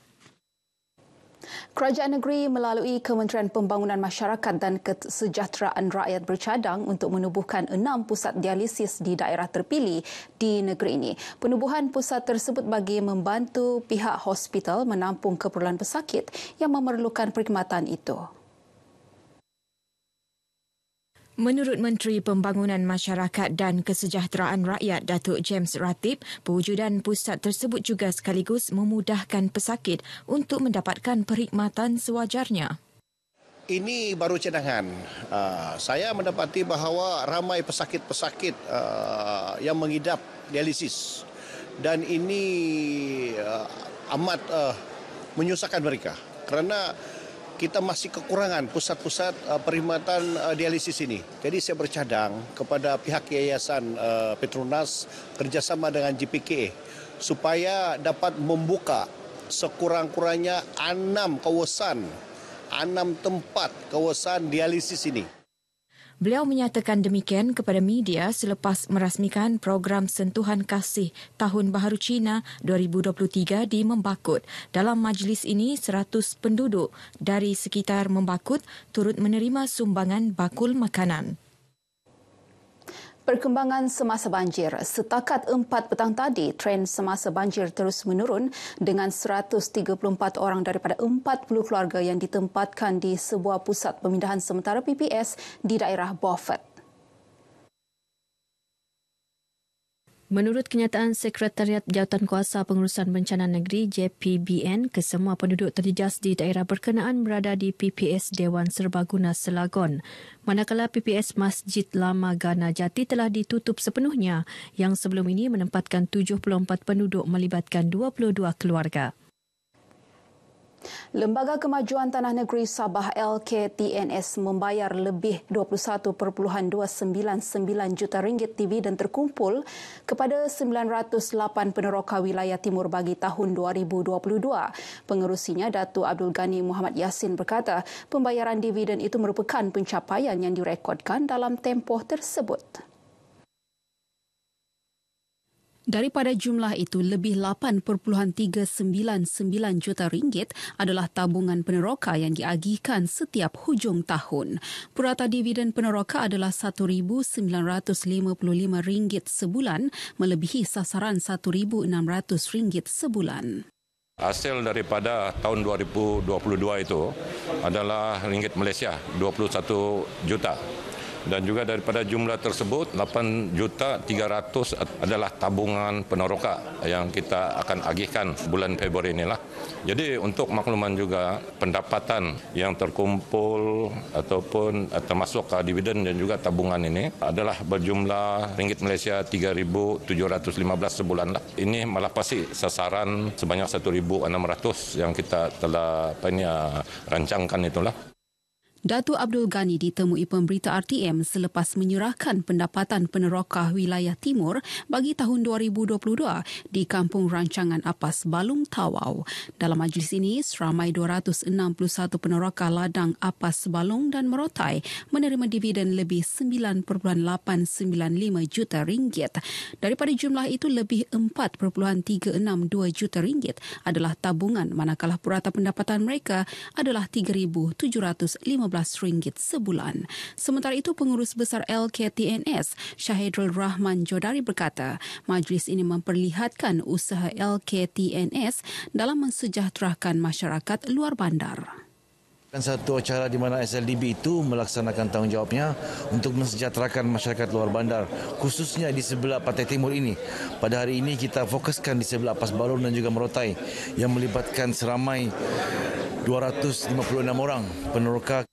Kerajaan negeri melalui Kementerian Pembangunan Masyarakat dan Kesejahteraan Rakyat bercadang untuk menubuhkan 6 pusat dialisis di daerah terpilih di negeri ini. Penubuhan pusat tersebut bagi membantu pihak hospital menampung keperluan pesakit yang memerlukan perkhidmatan itu. Menurut Menteri Pembangunan Masyarakat dan Kesejahteraan Rakyat Datuk James Ratib, pewujudan pusat tersebut juga sekaligus memudahkan pesakit untuk mendapatkan perkhidmatan sewajarnya. Ini baru cadangan. Saya mendapati bahawa ramai pesakit-pesakit yang mengidap dialisis dan ini amat menyusahkan mereka kerana kita masih kekurangan pusat-pusat perkhidmatan dialisis ini. Jadi saya bercadang kepada pihak Yayasan Petronas kerjasama dengan JPKA supaya dapat membuka sekurang-kurangnya 6 tempat kawasan dialisis ini. Beliau menyatakan demikian kepada media selepas merasmikan program Sentuhan Kasih Tahun Baharu Cina 2023 di Membakut. Dalam majlis ini, 100 penduduk dari sekitar Membakut turut menerima sumbangan bakul makanan. Perkembangan semasa banjir. Setakat 4 petang tadi, trend semasa banjir terus menurun dengan 134 orang daripada 40 keluarga yang ditempatkan di sebuah pusat pemindahan sementara PPS di daerah Beaufort. Menurut kenyataan Sekretariat Jawatankuasa Pengurusan Bencana Negeri JPBN, kesemua penduduk terjejas di daerah berkenaan berada di PPS Dewan Serbaguna Selagon. Manakala PPS Masjid Lama Gana Jati telah ditutup sepenuhnya yang sebelum ini menempatkan 74 penduduk melibatkan 22 keluarga. Lembaga Kemajuan Tanah Negeri Sabah LKTNS membayar lebih 21.299 juta ringgit dividen terkumpul kepada 908 peneroka wilayah timur bagi tahun 2022. Pengerusinya Datuk Abdul Ghani Muhammad Yassin berkata, pembayaran dividen itu merupakan pencapaian yang direkodkan dalam tempoh tersebut. Daripada jumlah itu, lebih 8.399 juta ringgit adalah tabungan peneroka yang diagihkan setiap hujung tahun. Purata dividen peneroka adalah RM1,955 sebulan, melebihi sasaran RM1,600 sebulan. Hasil daripada tahun 2022 itu adalah ringgit Malaysia 21 juta. Dan juga daripada jumlah tersebut, 8.300 adalah tabungan peneroka yang kita akan agihkan bulan Februari inilah. Jadi untuk makluman juga, pendapatan yang terkumpul ataupun termasuk dividen dan juga tabungan ini adalah berjumlah ringgit Malaysia 3.715 sebulan lah. Ini melapasi sasaran sebanyak 1.600 yang kita telah rancangkan itulah. Datuk Abdul Ghani ditemui pemberita RTM selepas menyerahkan pendapatan peneroka wilayah timur bagi tahun 2022 di Kampung Rancangan Apas Balung Tawau. Dalam majlis ini, seramai 261 peneroka ladang Apas Balung dan Merotai menerima dividen lebih 9.895 juta ringgit. Daripada jumlah itu, lebih 4.362 juta ringgit adalah tabungan, manakala purata pendapatan mereka adalah RM3,715 sebulan. Sementara itu, Pengurus Besar LKTNS, Syahidrul Rahman Jodari berkata, majlis ini memperlihatkan usaha LKTNS dalam mensejahterakan masyarakat luar bandar. Satu acara di mana SLDB itu melaksanakan tanggungjawabnya untuk mensejahterakan masyarakat luar bandar, khususnya di sebelah Pantai Timur ini. Pada hari ini kita fokuskan di sebelah Apas Balung dan juga Merotai yang melibatkan seramai 256 orang peneroka.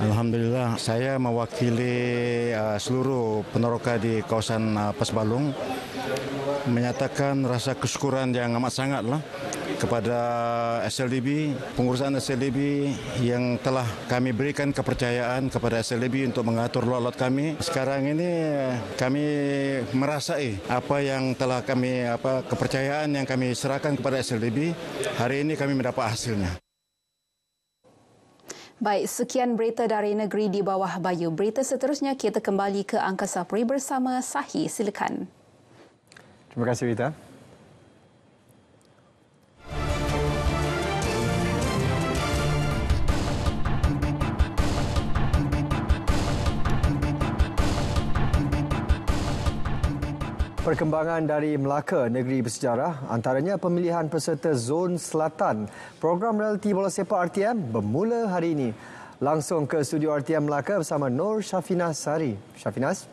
Alhamdulillah, saya mewakili seluruh peneroka di kawasan Apas Balung menyatakan rasa kesyukuran yang amat sangatlah kepada SLDB, pengurusan SLDB yang telah kami berikan kepercayaan kepada SLDB untuk mengatur lot-lot kami. Sekarang ini kami merasai apa yang telah kami kepercayaan yang kami serahkan kepada SLDB. Hari ini kami mendapat hasilnya. Baik, sekian berita dari negeri di bawah Bayu. Berita seterusnya kita kembali ke Angkasa Puri bersama Sahi. Silakan. Terima kasih, Rita. Perkembangan dari Melaka, negeri bersejarah, antaranya pemilihan peserta Zon Selatan. Program realiti bola sepak RTM bermula hari ini. Langsung ke studio RTM Melaka bersama Nur Syafinas Sari. Syafinas?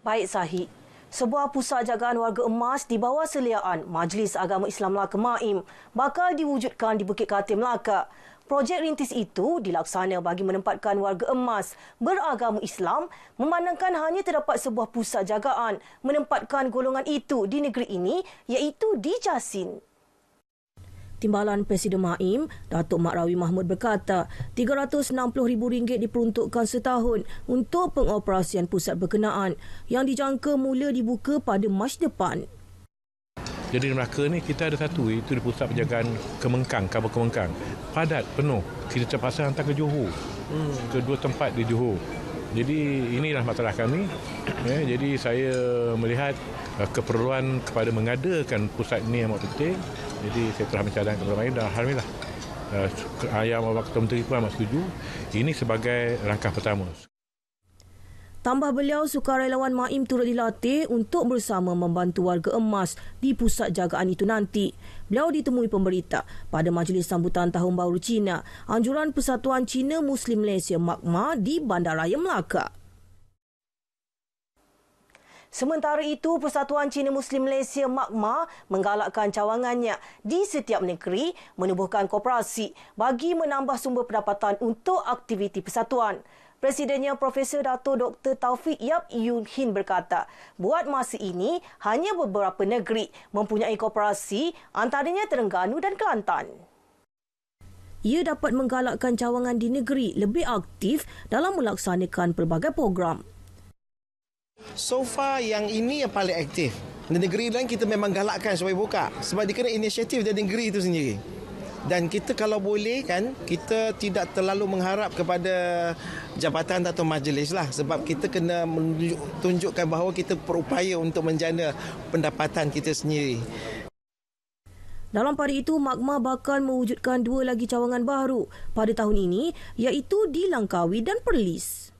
Baik, Sahi. Sebuah pusat jagaan warga emas di bawah seliaan Majlis Agama Islam Melaka MAIM bakal diwujudkan di Bukit Katil Melaka. Projek rintis itu dilaksana bagi menempatkan warga emas beragama Islam memandangkan hanya terdapat sebuah pusat jagaan menempatkan golongan itu di negeri ini iaitu di Jasin. Timbalan Presiden MAIM, Datuk Mat Rawi Mahmud berkata, RM360,000 diperuntukkan setahun untuk pengoperasian pusat berkenaan yang dijangka mula dibuka pada Mac depan. Jadi di Melaka ni kita ada satu, itu di pusat penjagaan Kemengkang, Kabel Kemengkang. Padat, penuh. Kita terpaksa hantar ke Johor. Kedua tempat di Johor. Jadi inilah masalah kami. Jadi saya melihat keperluan kepada mengadakan pusat ini yang amat penting. Jadi saya telah mencadangkan kepada MAIM dan alhamdulillah Yang Wakil Menteri pun amat setuju. Ini sebagai langkah pertama. Tambah beliau, sukarelawan MAIM turut dilatih untuk bersama membantu warga emas di pusat jagaan itu nanti. Beliau ditemui pemberita pada majlis sambutan Tahun Baru Cina, anjuran Persatuan Cina Muslim Malaysia MAKMA di Bandaraya Melaka. Sementara itu, Persatuan Cina Muslim Malaysia MAKMA menggalakkan cawangannya di setiap negeri menubuhkan koperasi bagi menambah sumber pendapatan untuk aktiviti persatuan. Presidennya Profesor Dato' Dr. Taufik Yap Yun Hin berkata, buat masa ini hanya beberapa negeri mempunyai koperasi, antaranya Terengganu dan Kelantan. Ia dapat menggalakkan cawangan di negeri lebih aktif dalam melaksanakan pelbagai program. So far yang ini yang paling aktif. Di negeri lain kita memang galakkan supaya buka. Sebab dia kena inisiatif dari negeri itu sendiri. Dan kita kalau boleh kan, kita tidak terlalu mengharap kepada jabatan atau majlis lah. Sebab kita kena tunjukkan bahawa kita berupaya untuk menjana pendapatan kita sendiri. Dalam pada itu, MAKMA bakal mewujudkan 2 lagi cawangan baru pada tahun ini, iaitu di Langkawi dan Perlis.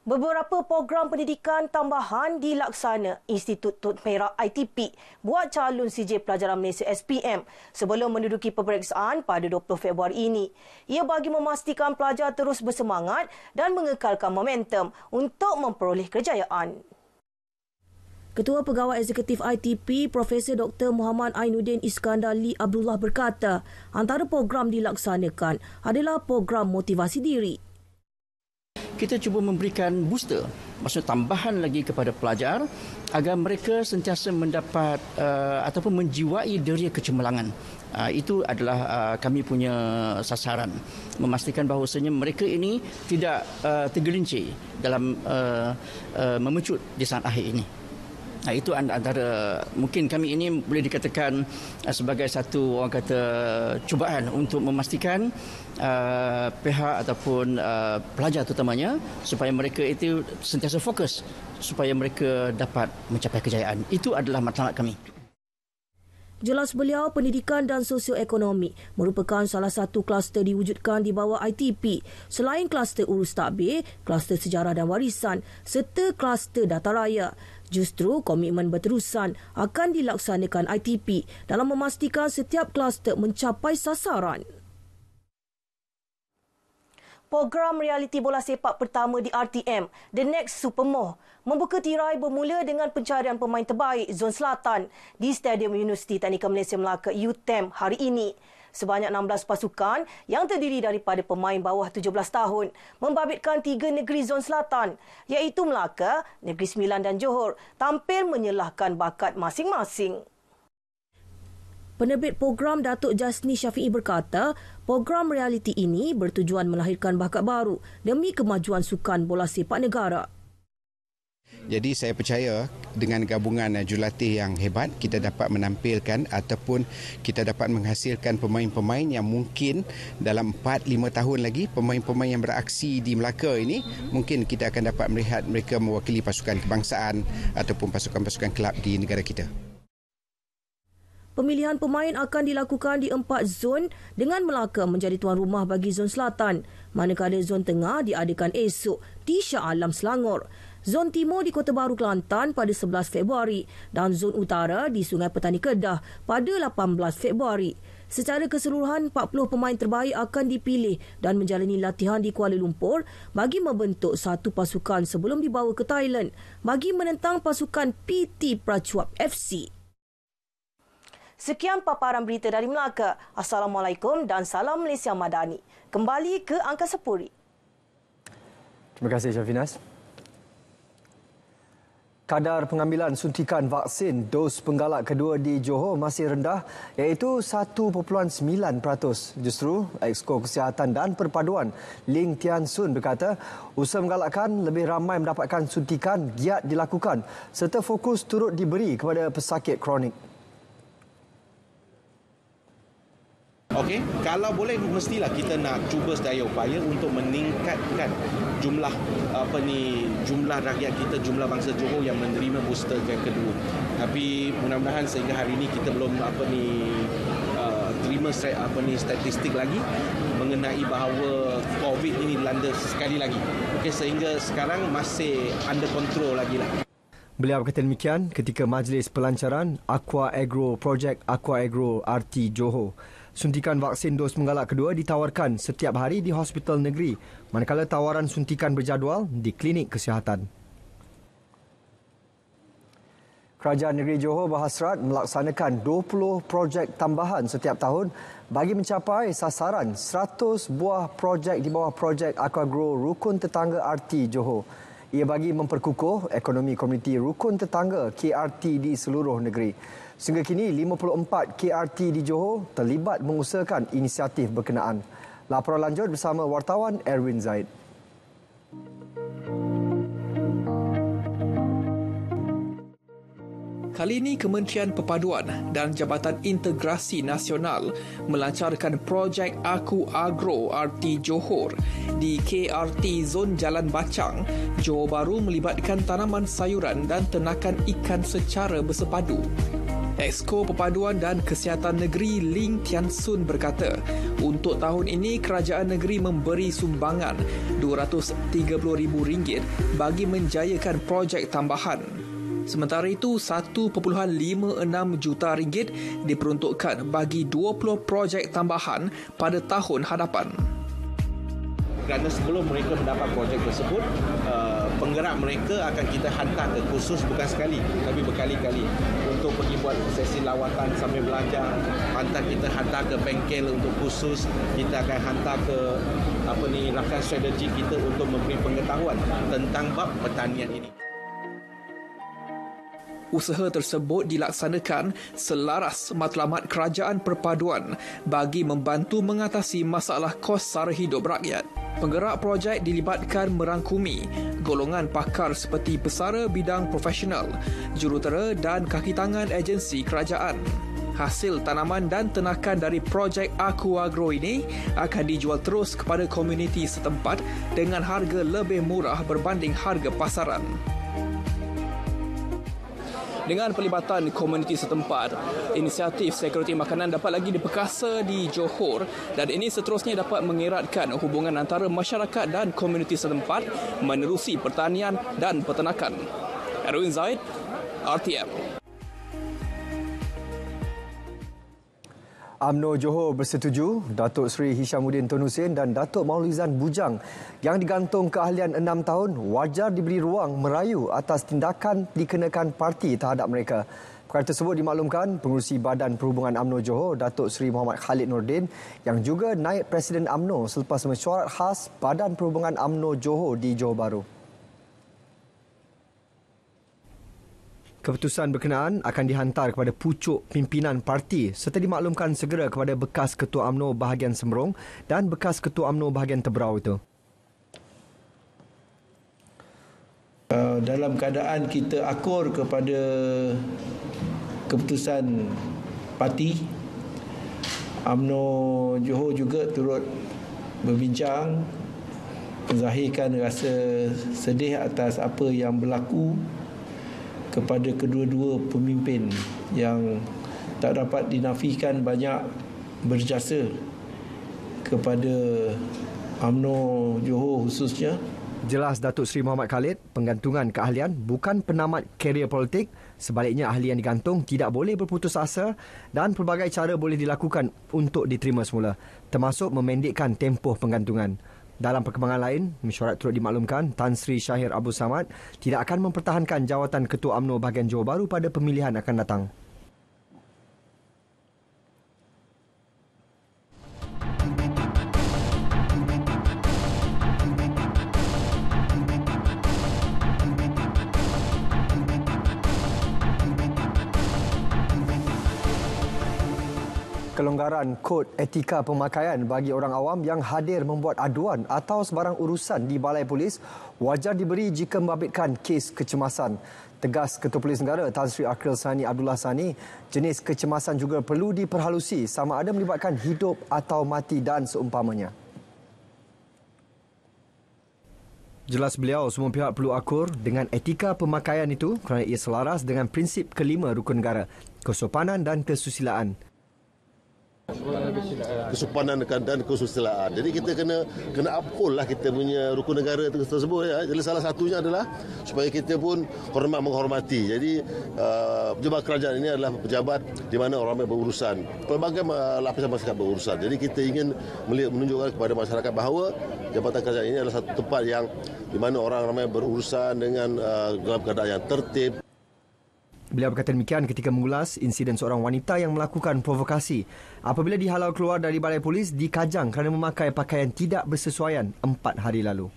Beberapa program pendidikan tambahan dilaksana Institut Tun Perak ITP buat calon CJ Pelajaran Malaysia SPM sebelum menduduki peperiksaan pada 20 Februari ini. Ia bagi memastikan pelajar terus bersemangat dan mengekalkan momentum untuk memperoleh kejayaan. Ketua Pegawai Eksekutif ITP, Profesor Dr. Muhammad Ainuddin Iskandar Lee Abdullah berkata, antara program dilaksanakan adalah program motivasi diri. Kita cuba memberikan booster, maksudnya tambahan lagi kepada pelajar agar mereka sentiasa mendapat ataupun menjiwai deria kecemerlangan. Itu adalah kami punya sasaran, memastikan bahawasanya mereka ini tidak tergelincir dalam memecut di saat akhir ini. Itu antara mungkin kami ini boleh dikatakan sebagai satu orang kata cubaan untuk memastikan pihak ataupun pelajar terutamanya supaya mereka itu sentiasa fokus supaya mereka dapat mencapai kejayaan. Itu adalah matlamat kami. Jelas beliau, pendidikan dan sosioekonomi merupakan salah satu kluster diwujudkan di bawah ITP selain kluster urus takbir, kluster sejarah dan warisan serta kluster data raya. Justru komitmen berterusan akan dilaksanakan ITP dalam memastikan setiap kluster mencapai sasaran. Program realiti bola sepak pertama di RTM, The Next Supermoh, membuka tirai bermula dengan pencarian pemain terbaik Zon Selatan di Stadium Universiti Teknikal Malaysia Melaka UTM hari ini. Sebanyak 16 pasukan yang terdiri daripada pemain bawah 17 tahun membabitkan 3 negeri Zon Selatan iaitu Melaka, Negeri Sembilan dan Johor tampil menyelahkan bakat masing-masing. Penerbit program Datuk Jasni Syafiee berkata, program realiti ini bertujuan melahirkan bakat baru demi kemajuan sukan bola sepak negara. Jadi saya percaya dengan gabungan jurulatih yang hebat, kita dapat menampilkan ataupun kita dapat menghasilkan pemain-pemain yang mungkin dalam 4-5 tahun lagi, pemain-pemain yang beraksi di Melaka ini, mungkin kita akan dapat melihat mereka mewakili pasukan kebangsaan ataupun pasukan-pasukan kelab di negara kita. Pemilihan pemain akan dilakukan di 4 zon dengan Melaka menjadi tuan rumah bagi Zon Selatan, manakala Zon Tengah diadakan esok di Shah Alam, Selangor. Zon Timur di Kota Baru, Kelantan pada 11 Februari dan Zon Utara di Sungai Petani Kedah pada 18 Februari. Secara keseluruhan, 40 pemain terbaik akan dipilih dan menjalani latihan di Kuala Lumpur bagi membentuk satu pasukan sebelum dibawa ke Thailand bagi menentang pasukan PT Prachuap FC. Sekian paparan berita dari Melaka. Assalamualaikum dan salam Malaysia Madani. Kembali ke Angkasa Puri. Terima kasih Syafinas. Kadar pengambilan suntikan vaksin dos penggalak kedua di Johor masih rendah iaitu 1.9%. Justru, Exko Kesihatan dan Perpaduan Ling Tian Sun berkata usaha menggalakkan lebih ramai mendapatkan suntikan giat dilakukan serta fokus turut diberi kepada pesakit kronik. Okey, kalau boleh mestilah kita nak cuba sedaya upaya untuk meningkatkan jumlah jumlah rakyat kita, jumlah bangsa Johor yang menerima booster yang kedua. Tapi mudah-mudahan sehingga hari ini kita belum terima terima statistik lagi mengenai bahawa COVID ini dilanda sekali lagi. Okey, sehingga sekarang masih under control lagi lah. Beliau berkata demikian ketika majlis pelancaran Aqua Agro Project Aqua Agro RT Johor. Suntikan vaksin dos menggalak kedua ditawarkan setiap hari di hospital negeri, manakala tawaran suntikan berjadual di klinik kesihatan. Kerajaan Negeri Johor berhasrat melaksanakan 20 projek tambahan setiap tahun bagi mencapai sasaran 100 buah projek di bawah projek Aquagro Rukun Tetangga RT Johor. Ia bagi memperkukuh ekonomi komuniti Rukun Tetangga KRT di seluruh negeri. Sehingga kini 54 KRT di Johor terlibat mengusahakan inisiatif berkenaan. Laporan lanjut bersama wartawan Erwin Zaid. Kali ini Kementerian Perpaduan dan Jabatan Integrasi Nasional melancarkan projek Aku Agro RT Johor di KRT Zon Jalan Bacang, Johor Bahru melibatkan tanaman sayuran dan ternakan ikan secara bersepadu. Exco Perpaduan dan Kesihatan Negeri Ling Tian Sun berkata, untuk tahun ini kerajaan negeri memberi sumbangan RM230,000 bagi menjayakan projek tambahan. Sementara itu, RM1.56 juta diperuntukkan bagi 20 projek tambahan pada tahun hadapan. Kerana sebelum mereka mendapat projek tersebut, penggerak mereka akan kita hantar ke kursus bukan sekali, tapi berkali-kali untuk pergi buat sesi lawatan sambil belajar. Kita hantar ke bengkel untuk kursus, kita akan hantar ke rakan strategi kita untuk memberi pengetahuan tentang bab pertanian ini. Usaha tersebut dilaksanakan selaras matlamat kerajaan perpaduan bagi membantu mengatasi masalah kos sara hidup rakyat. Penggerak projek dilibatkan merangkumi golongan pakar seperti pesara bidang profesional, jurutera dan kaki tangan agensi kerajaan. Hasil tanaman dan ternakan dari projek Aku Agro ini akan dijual terus kepada komuniti setempat dengan harga lebih murah berbanding harga pasaran. Dengan pelibatan komuniti setempat, inisiatif sekuriti makanan dapat lagi diperkasa di Johor dan ini seterusnya dapat mengeratkan hubungan antara masyarakat dan komuniti setempat menerusi pertanian dan peternakan. Erwin Zaid, RTM. UMNO Johor bersetuju Datuk Seri Hishamuddin Tun Hussein dan Datuk Maulizan Bujang yang digantung keahlian 6 tahun wajar diberi ruang merayu atas tindakan dikenakan parti terhadap mereka. Perkara tersebut dimaklumkan Pengerusi Badan Perhubungan UMNO Johor Datuk Seri Muhammad Khalid Nordin yang juga Naib Presiden UMNO selepas mesyuarat khas Badan Perhubungan UMNO Johor di Johor Bahru. Keputusan berkenaan akan dihantar kepada pucuk pimpinan parti serta dimaklumkan segera kepada bekas Ketua UMNO bahagian Semberong dan bekas Ketua UMNO bahagian Teberau itu. Dalam keadaan kita akur kepada keputusan parti, UMNO Johor juga turut berbincang, menzahirkan rasa sedih atas apa yang berlaku kepada kedua-dua pemimpin yang tak dapat dinafikan banyak berjasa kepada UMNO Johor khususnya. Jelas Datuk Seri Muhammad Khalid, penggantungan keahlian bukan penamat karier politik. Sebaliknya, ahli yang digantung tidak boleh berputus asa dan pelbagai cara boleh dilakukan untuk diterima semula, termasuk memendekkan tempoh penggantungan. Dalam perkembangan lain, mesyuarat turut dimaklumkan Tan Sri Syahir Abdul Samad tidak akan mempertahankan jawatan Ketua UMNO bahagian Johor Bahru pada pemilihan akan datang. Kelonggaran kod etika pemakaian bagi orang awam yang hadir membuat aduan atau sebarang urusan di balai polis wajar diberi jika membabitkan kes kecemasan. Tegas Ketua Polis Negara Tan Sri Akhil Sani Abdullah Sani, jenis kecemasan juga perlu diperhalusi sama ada melibatkan hidup atau mati dan seumpamanya. Jelas beliau, semua pihak perlu akur dengan etika pemakaian itu kerana ia selaras dengan prinsip kelima rukun negara, kesopanan dan kesusilaan. kesopanan dan kesusilaan. Jadi kita kena uphold lah kita punya rukun negara tersebut. Ya. Jadi salah satunya adalah supaya kita pun menghormati. Jadi pejabat kerajaan ini adalah pejabat di mana orang ramai berurusan. Pelbagai lapisan masyarakat berurusan. Jadi kita ingin menunjukkan kepada masyarakat bahawa jabatan kerajaan ini adalah satu tempat yang di mana orang ramai berurusan dengan dalam keadaan yang tertib. Beliau berkata demikian ketika mengulas insiden seorang wanita yang melakukan provokasi apabila dihalau keluar dari balai polis di Kajang kerana memakai pakaian tidak bersesuaian 4 hari lalu.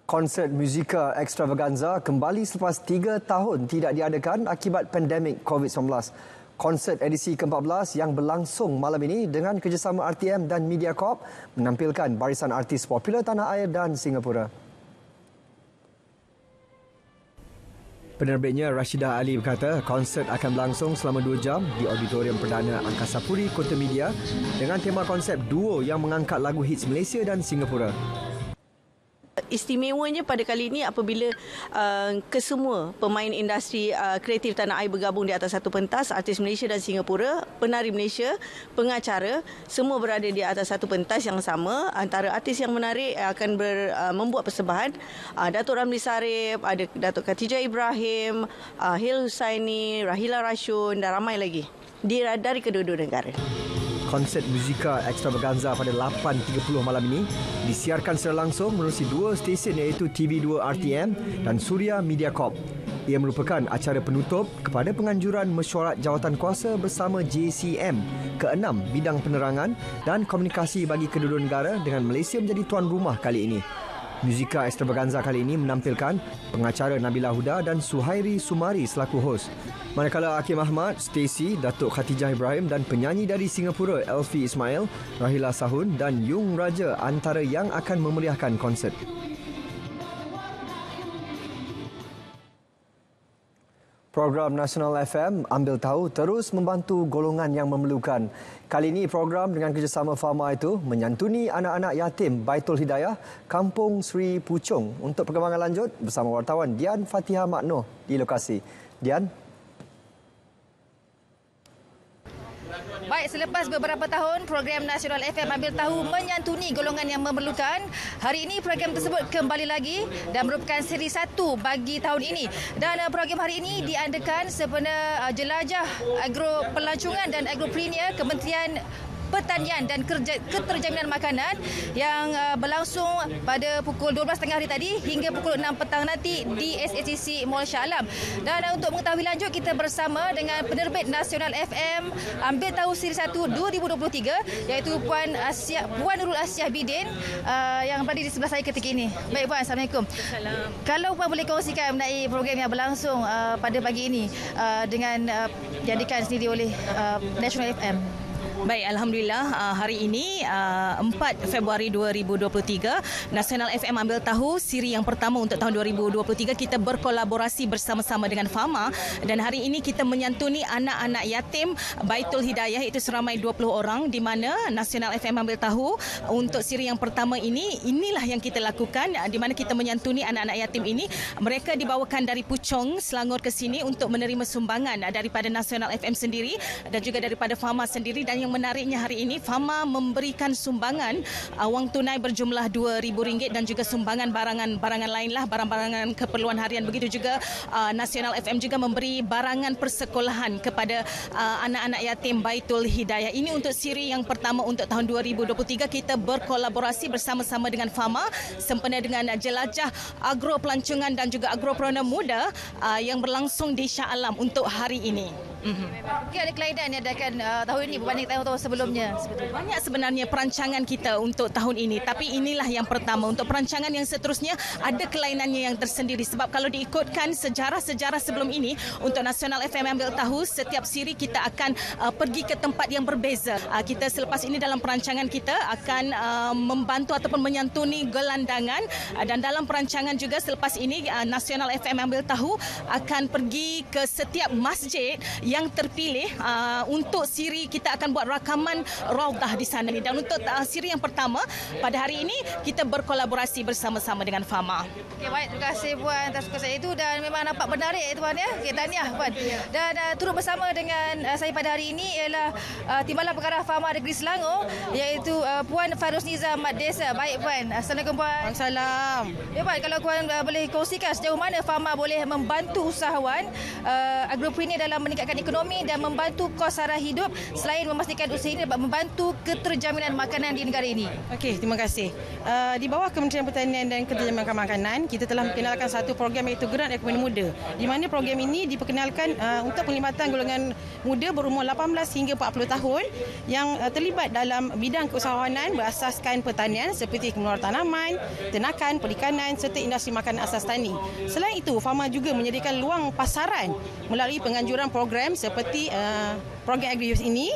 Konsert Muzika Extravaganza kembali selepas 3 tahun tidak diadakan akibat pandemik COVID-19. Konsert edisi ke-14 yang berlangsung malam ini dengan kerjasama RTM dan Mediacorp menampilkan barisan artis popular tanah air dan Singapura. Penerbitnya Rashidah Ali berkata konsert akan berlangsung selama 2 jam di Auditorium Perdana Angkasa Puri Kota Media dengan tema konsep duo yang mengangkat lagu hits Malaysia dan Singapura. Istimewanya pada kali ini apabila kesemua pemain industri kreatif tanah air bergabung di atas satu pentas, artis Malaysia dan Singapura, penari Malaysia, pengacara, semua berada di atas satu pentas yang sama. Antara artis yang menarik akan membuat persembahan Datuk Ramli Sarip, ada Datuk Khatijah Ibrahim, Hil Husaini, Rahila Rashun dan ramai lagi dari kedua-dua negara. Konsert Muzika Extravaganza pada 8.30 malam ini disiarkan secara langsung menerusi 2 stesen iaitu TV2 RTM dan Suria Mediacorp. Ia merupakan acara penutup kepada penganjuran mesyuarat jawatankuasa bersama JCM ke-6 bidang penerangan dan komunikasi bagi kedua-dua negara dengan Malaysia menjadi tuan rumah kali ini. Muzika Extravaganza kali ini menampilkan pengacara Nabila Huda dan Suhairi Sumari selaku hos. Manakala Hakim Ahmad, Stacey, Datuk Khatijah Ibrahim dan penyanyi dari Singapura Elfie Ismail, Rahila Sahun dan Yung Raja antara yang akan memeriahkan konsert. Program Nasional FM Ambil Tahu terus membantu golongan yang memerlukan. Kali ini program dengan kerjasama Fama itu menyantuni anak-anak yatim Baitul Hidayah Kampung Sri Puchong. Untuk perkembangan lanjut bersama wartawan Dian Fatihah Maknoh di lokasi. Dian. Baik, selepas beberapa tahun program Nasional FM Ambil Tahu menyantuni golongan yang memerlukan, hari ini program tersebut kembali lagi dan merupakan seri 1 bagi tahun ini. Dan program hari ini diadakan sempena jelajah agro pelancongan dan agropreneur Kementerian Pertanian dan Keterjaminan Makanan yang berlangsung pada pukul 12.30 hari tadi hingga pukul 6 petang nanti di SACC Mall Shah Alam. Dan untuk mengetahui lanjut, kita bersama dengan penerbit Nasional FM Ambil Tahu Seri 1 2023 iaitu Puan Nurul Asyah Bidin yang berada di sebelah saya ketika ini. Baik Puan, Assalamualaikum. Assalamualaikum. Kalau Puan boleh kongsikan mengenai program yang berlangsung pada pagi ini dengan diadakan sendiri oleh Nasional FM. Baik, Alhamdulillah hari ini 4 Februari 2023 Nasional FM Ambil Tahu siri yang pertama untuk tahun 2023 kita berkolaborasi bersama-sama dengan Fama dan hari ini kita menyantuni anak-anak yatim Baitul Hidayah itu seramai 20 orang di mana Nasional FM Ambil Tahu untuk siri yang pertama inilah yang kita lakukan di mana kita menyantuni anak-anak yatim ini. Mereka dibawakan dari Puchong Selangor ke sini untuk menerima sumbangan daripada Nasional FM sendiri dan juga daripada Fama sendiri. Dan yang menariknya hari ini Fama memberikan sumbangan wang tunai berjumlah RM2,000 dan juga sumbangan barangan lainlah, barang-barangan keperluan harian. Begitu juga Nasional FM juga memberi barangan persekolahan kepada anak-anak yatim Baitul Hidayah. Ini untuk siri yang pertama untuk tahun 2023 kita berkolaborasi bersama-sama dengan Fama sempena dengan jelajah agro pelancongan dan juga agropreneur muda yang berlangsung di Shah Alam untuk hari ini. Mungkin ada kelainan yang diadakan tahun ini berbanding tahun-tahun sebelumnya. Banyak sebenarnya perancangan kita untuk tahun ini, tapi inilah yang pertama. Untuk perancangan yang seterusnya ada kelainannya yang tersendiri sebab kalau diikutkan sejarah-sejarah sebelum ini untuk Nasional FM Ambil Tahu setiap siri kita akan pergi ke tempat yang berbeza. Kita selepas ini dalam perancangan kita akan membantu ataupun menyantuni gelandangan dan dalam perancangan juga selepas ini Nasional FM Ambil Tahu akan pergi ke setiap masjid yang terpilih untuk siri kita akan buat rakaman Raudah di sana ni. Dan untuk siri yang pertama pada hari ini kita berkolaborasi bersama-sama dengan Fama. Okay, baik, terima kasih Puan atas kongsian itu dan memang nampak menarik Tuan ya. Okay, tahniah Puan. Dan turut bersama dengan saya pada hari ini ialah Timbalan Pengarah Fama Negeri Selangor iaitu Puan Farusniza Mat Desa. Baik Puan. Assalamualaikum Puan. Salam. Ya Puan, kalau Puan boleh kongsikan sejauh mana Fama boleh membantu usahawan agropreneur dalam meningkatkan ekonomi dan membantu kos sara hidup selain memastikan usaha ini dapat membantu keterjaminan makanan di negara ini. Okey, terima kasih. Di bawah Kementerian Pertanian dan Keterjaminan Makanan, kita telah memperkenalkan satu program iaitu Gerak Ekonomi Muda. Di mana program ini diperkenalkan untuk penglibatan golongan muda berumur 18 hingga 40 tahun yang terlibat dalam bidang keusahawanan berasaskan pertanian seperti pengeluaran tanaman, ternakan, perikanan serta industri makanan asas tani. Selain itu, Fama juga menyediakan luang pasaran melalui penganjuran program seperti program Agri-Youth ini,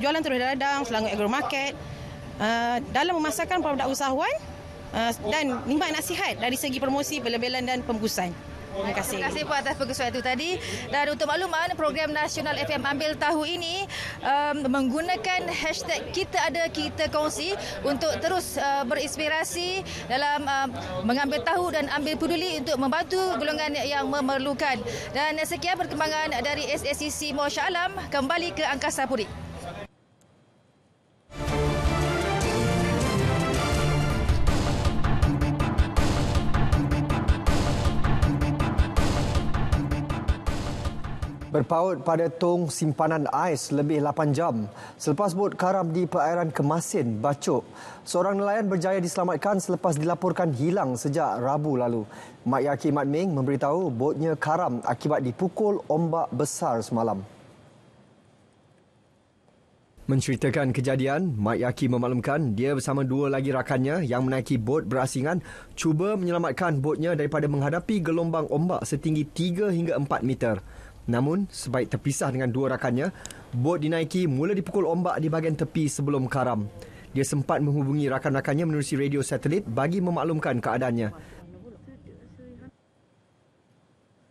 jualan terus dadang, Selangor Agro Market, dalam memasarkan produk usahawan dan limbah nasihat dari segi promosi, bela-belan dan pembungkusan. Terima kasih. Terima kasih Puan atas perkongsian itu tadi. Dan untuk makluman, program Nasional FM Ambil Tahu ini menggunakan hashtag Kita Ada Kita Kongsi untuk terus berinspirasi dalam mengambil tahu dan ambil peduli untuk membantu golongan yang memerlukan. Dan sekian perkembangan dari SSCC Muar Shah Alam. Kembali ke Angkasa Puri. Berpaut pada tong simpanan ais lebih 8 jam selepas bot karam di perairan Kemasin, Bacok. Seorang nelayan berjaya diselamatkan selepas dilaporkan hilang sejak Rabu lalu. Mak Yaki Mat Ming memberitahu botnya karam akibat dipukul ombak besar semalam. Menceritakan kejadian, Mak Yaki memaklumkan dia bersama dua lagi rakannya yang menaiki bot berasingan cuba menyelamatkan botnya daripada menghadapi gelombang ombak setinggi 3 hingga 4 meter. Namun, sebaik terpisah dengan dua rakannya, bot dinaiki mula dipukul ombak di bahagian tepi sebelum karam. Dia sempat menghubungi rakan-rakannya menerusi radio satelit bagi memaklumkan keadaannya.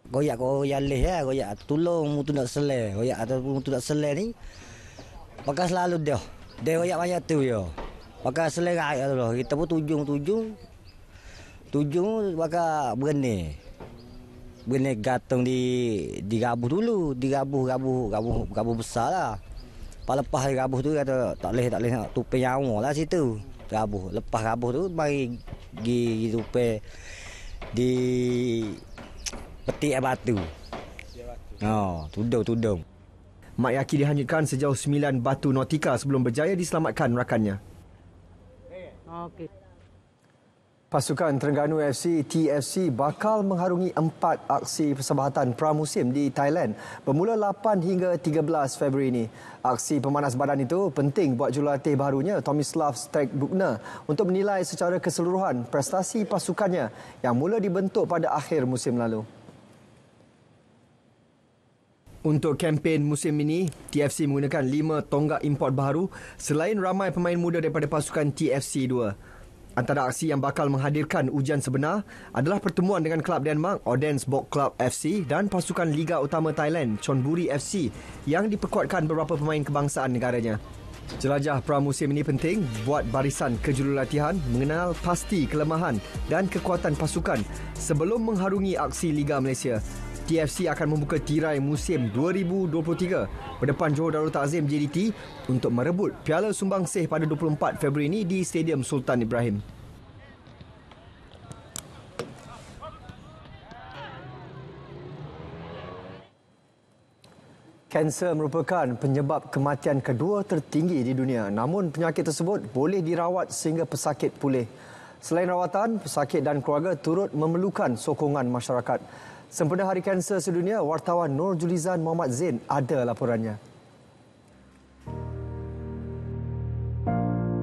Goyak leh ya, goyak tolong mutu nak selai, goyak ataupun mutu nak selai ni. Pakai selalu dia goyak banyak tu ya. Pakai selai rai tu. Kita pun tujung pakai berani gantung di gabuh dulu, gabuh besar lah. Lepas gabuh tu kata tak boleh nak tupai nyawa lah situ. Gabuh, lepas gabuh tu mari pergi tupai di peti batu. Tudung. Mak Yaki dihanyutkan sejauh 9 batu nautika sebelum berjaya diselamatkan rakannya. Okey. Pasukan Terengganu FC TFC bakal mengharungi 4 aksi persahabatan pramusim di Thailand bermula 8 hingga 13 Februari ini. Aksi pemanas badan itu penting buat jurulatih barunya Tomislav Stekbukner untuk menilai secara keseluruhan prestasi pasukannya yang mula dibentuk pada akhir musim lalu. Untuk kempen musim ini, TFC menggunakan 5 tonggak import baru selain ramai pemain muda daripada pasukan TFC 2. Antara aksi yang bakal menghadirkan ujian sebenar adalah pertemuan dengan kelab Denmark Odense Boat Club FC dan pasukan Liga Utama Thailand Chonburi FC yang diperkuatkan beberapa pemain kebangsaan negaranya. Jelajah pramusim ini penting buat barisan kejurulatihan mengenal pasti kelemahan dan kekuatan pasukan sebelum mengharungi aksi Liga Malaysia. TFC akan membuka tirai musim 2023 berdepan Johor Darul Ta'zim JDT untuk merebut Piala Sumbangsih pada 24 Februari ini di Stadium Sultan Ibrahim. Kanser merupakan penyebab kematian kedua tertinggi di dunia. Namun penyakit tersebut boleh dirawat sehingga pesakit pulih. Selain rawatan, pesakit dan keluarga turut memerlukan sokongan masyarakat. Sempena Hari Kanser Sedunia, wartawan Nur Julizan Muhammad Zain ada laporannya.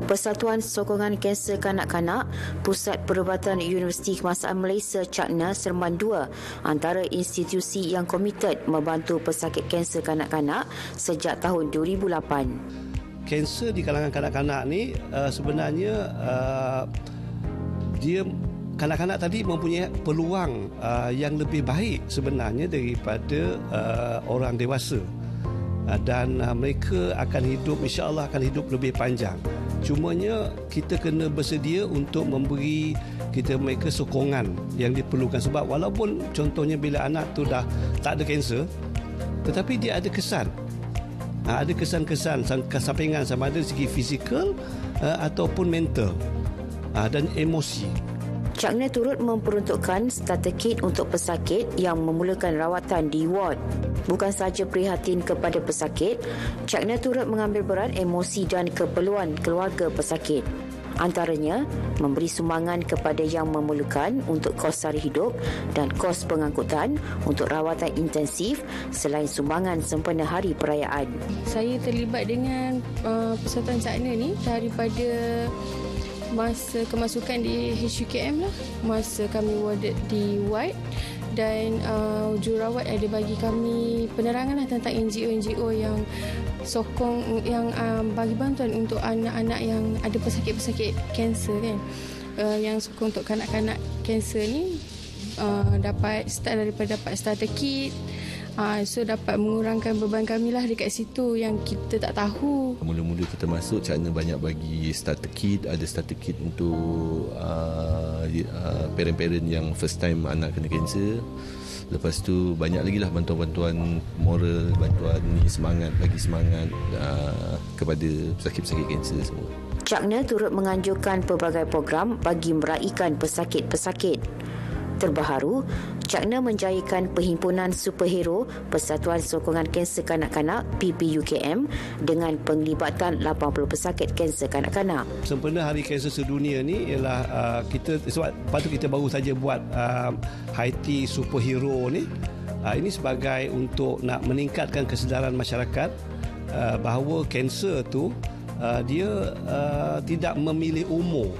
Persatuan Sokongan Kanser Kanak-Kanak, Pusat Perubatan Universiti Kebangsaan Malaysia CAKNA Seremban 2 antara institusi yang komited membantu pesakit kanser kanak-kanak sejak tahun 2008. Kanser di kalangan kanak-kanak ni sebenarnya dia kanak-kanak tadi mempunyai peluang yang lebih baik sebenarnya daripada orang dewasa. dan mereka akan hidup, insya-Allah akan hidup lebih panjang. Cumanya kita kena bersedia untuk memberi mereka sokongan yang diperlukan, sebab walaupun contohnya bila anak tu dah tak ada kanser, tetapi dia ada kesan. Ada kesan-kesan kesampingan sama ada dari segi fizikal ataupun mental dan emosi. Cakna turut memperuntukkan starter kit untuk pesakit yang memulakan rawatan di ward. Bukan sahaja prihatin kepada pesakit, Cakna turut mengambil berat emosi dan keperluan keluarga pesakit. Antaranya, memberi sumbangan kepada yang memerlukan untuk kos sara hidup dan kos pengangkutan untuk rawatan intensif selain sumbangan sempena hari perayaan. Saya terlibat dengan Persatuan Cakna ni daripada masa kemasukan di HUKM lah, masa kami warded di ward, dan jururawat ada bagi kami penerangan lah tentang NGO-NGO yang sokong, yang bagi bantuan untuk anak-anak yang ada pesakit-pesakit kanser kan. Yang sokong untuk kanak-kanak kanser ni dapat start daripada dapat starter kit. So dapat mengurangkan beban kami lah dekat situ yang kita tak tahu. Mula-mula kita masuk, Cakna banyak bagi starter kit. Ada starter kit untuk parent-parent yang first time anak kena kanser. Lepas tu banyak lagi lah bantuan-bantuan moral, bantuan semangat, bagi semangat kepada pesakit-pesakit kanser semua. Cakna turut menganjurkan pelbagai program bagi meraihkan pesakit-pesakit. Terbaru, Cakna menjayakan Perhimpunan Superhero Persatuan Sokongan Kanser Kanak-Kanak PPUKM dengan penglibatan 80 pesakit kanser kanak-kanak. Sempena Hari Kanser Sedunia ni ialah sebab patut kita baru saja buat Haiti Superhero ni. Ini sebagai untuk nak meningkatkan kesedaran masyarakat bahawa kanser tu dia tidak memilih umur.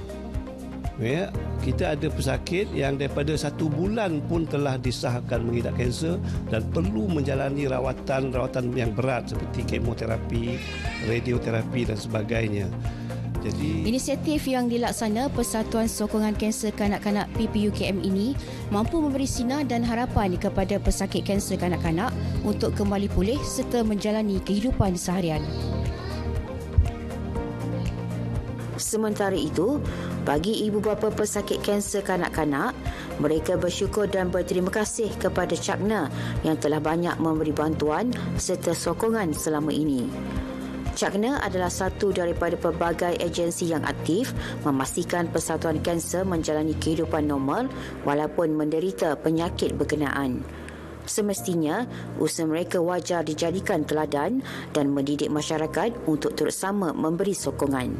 Ya, kita ada pesakit yang daripada 1 bulan pun telah disahkan mengidap kanser dan perlu menjalani rawatan yang berat seperti kemoterapi, radioterapi dan sebagainya. Jadi, inisiatif yang dilaksana Persatuan Sokongan Kanser Kanak-Kanak PPUKM ini mampu memberi sinar dan harapan kepada pesakit kanser kanak-kanak untuk kembali pulih serta menjalani kehidupan seharian. Sementara itu, bagi ibu bapa pesakit kanser kanak-kanak, mereka bersyukur dan berterima kasih kepada Cakna yang telah banyak memberi bantuan serta sokongan selama ini. Cakna adalah satu daripada pelbagai agensi yang aktif memastikan persatuan kanser menjalani kehidupan normal walaupun menderita penyakit berkenaan. Semestinya, usaha mereka wajar dijadikan teladan dan mendidik masyarakat untuk turut sama memberi sokongan.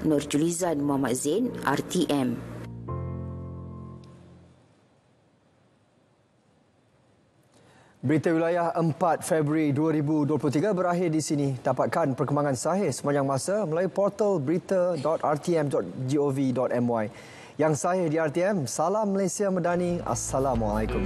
Nur Julizan Muhammad Zain, RTM. Berita wilayah 4 Februari 2023 berakhir di sini. Dapatkan perkembangan sahih sepanjang masa melalui portal berita.rtm.gov.my. Yang sahih di RTM, salam Malaysia Medani. Assalamualaikum.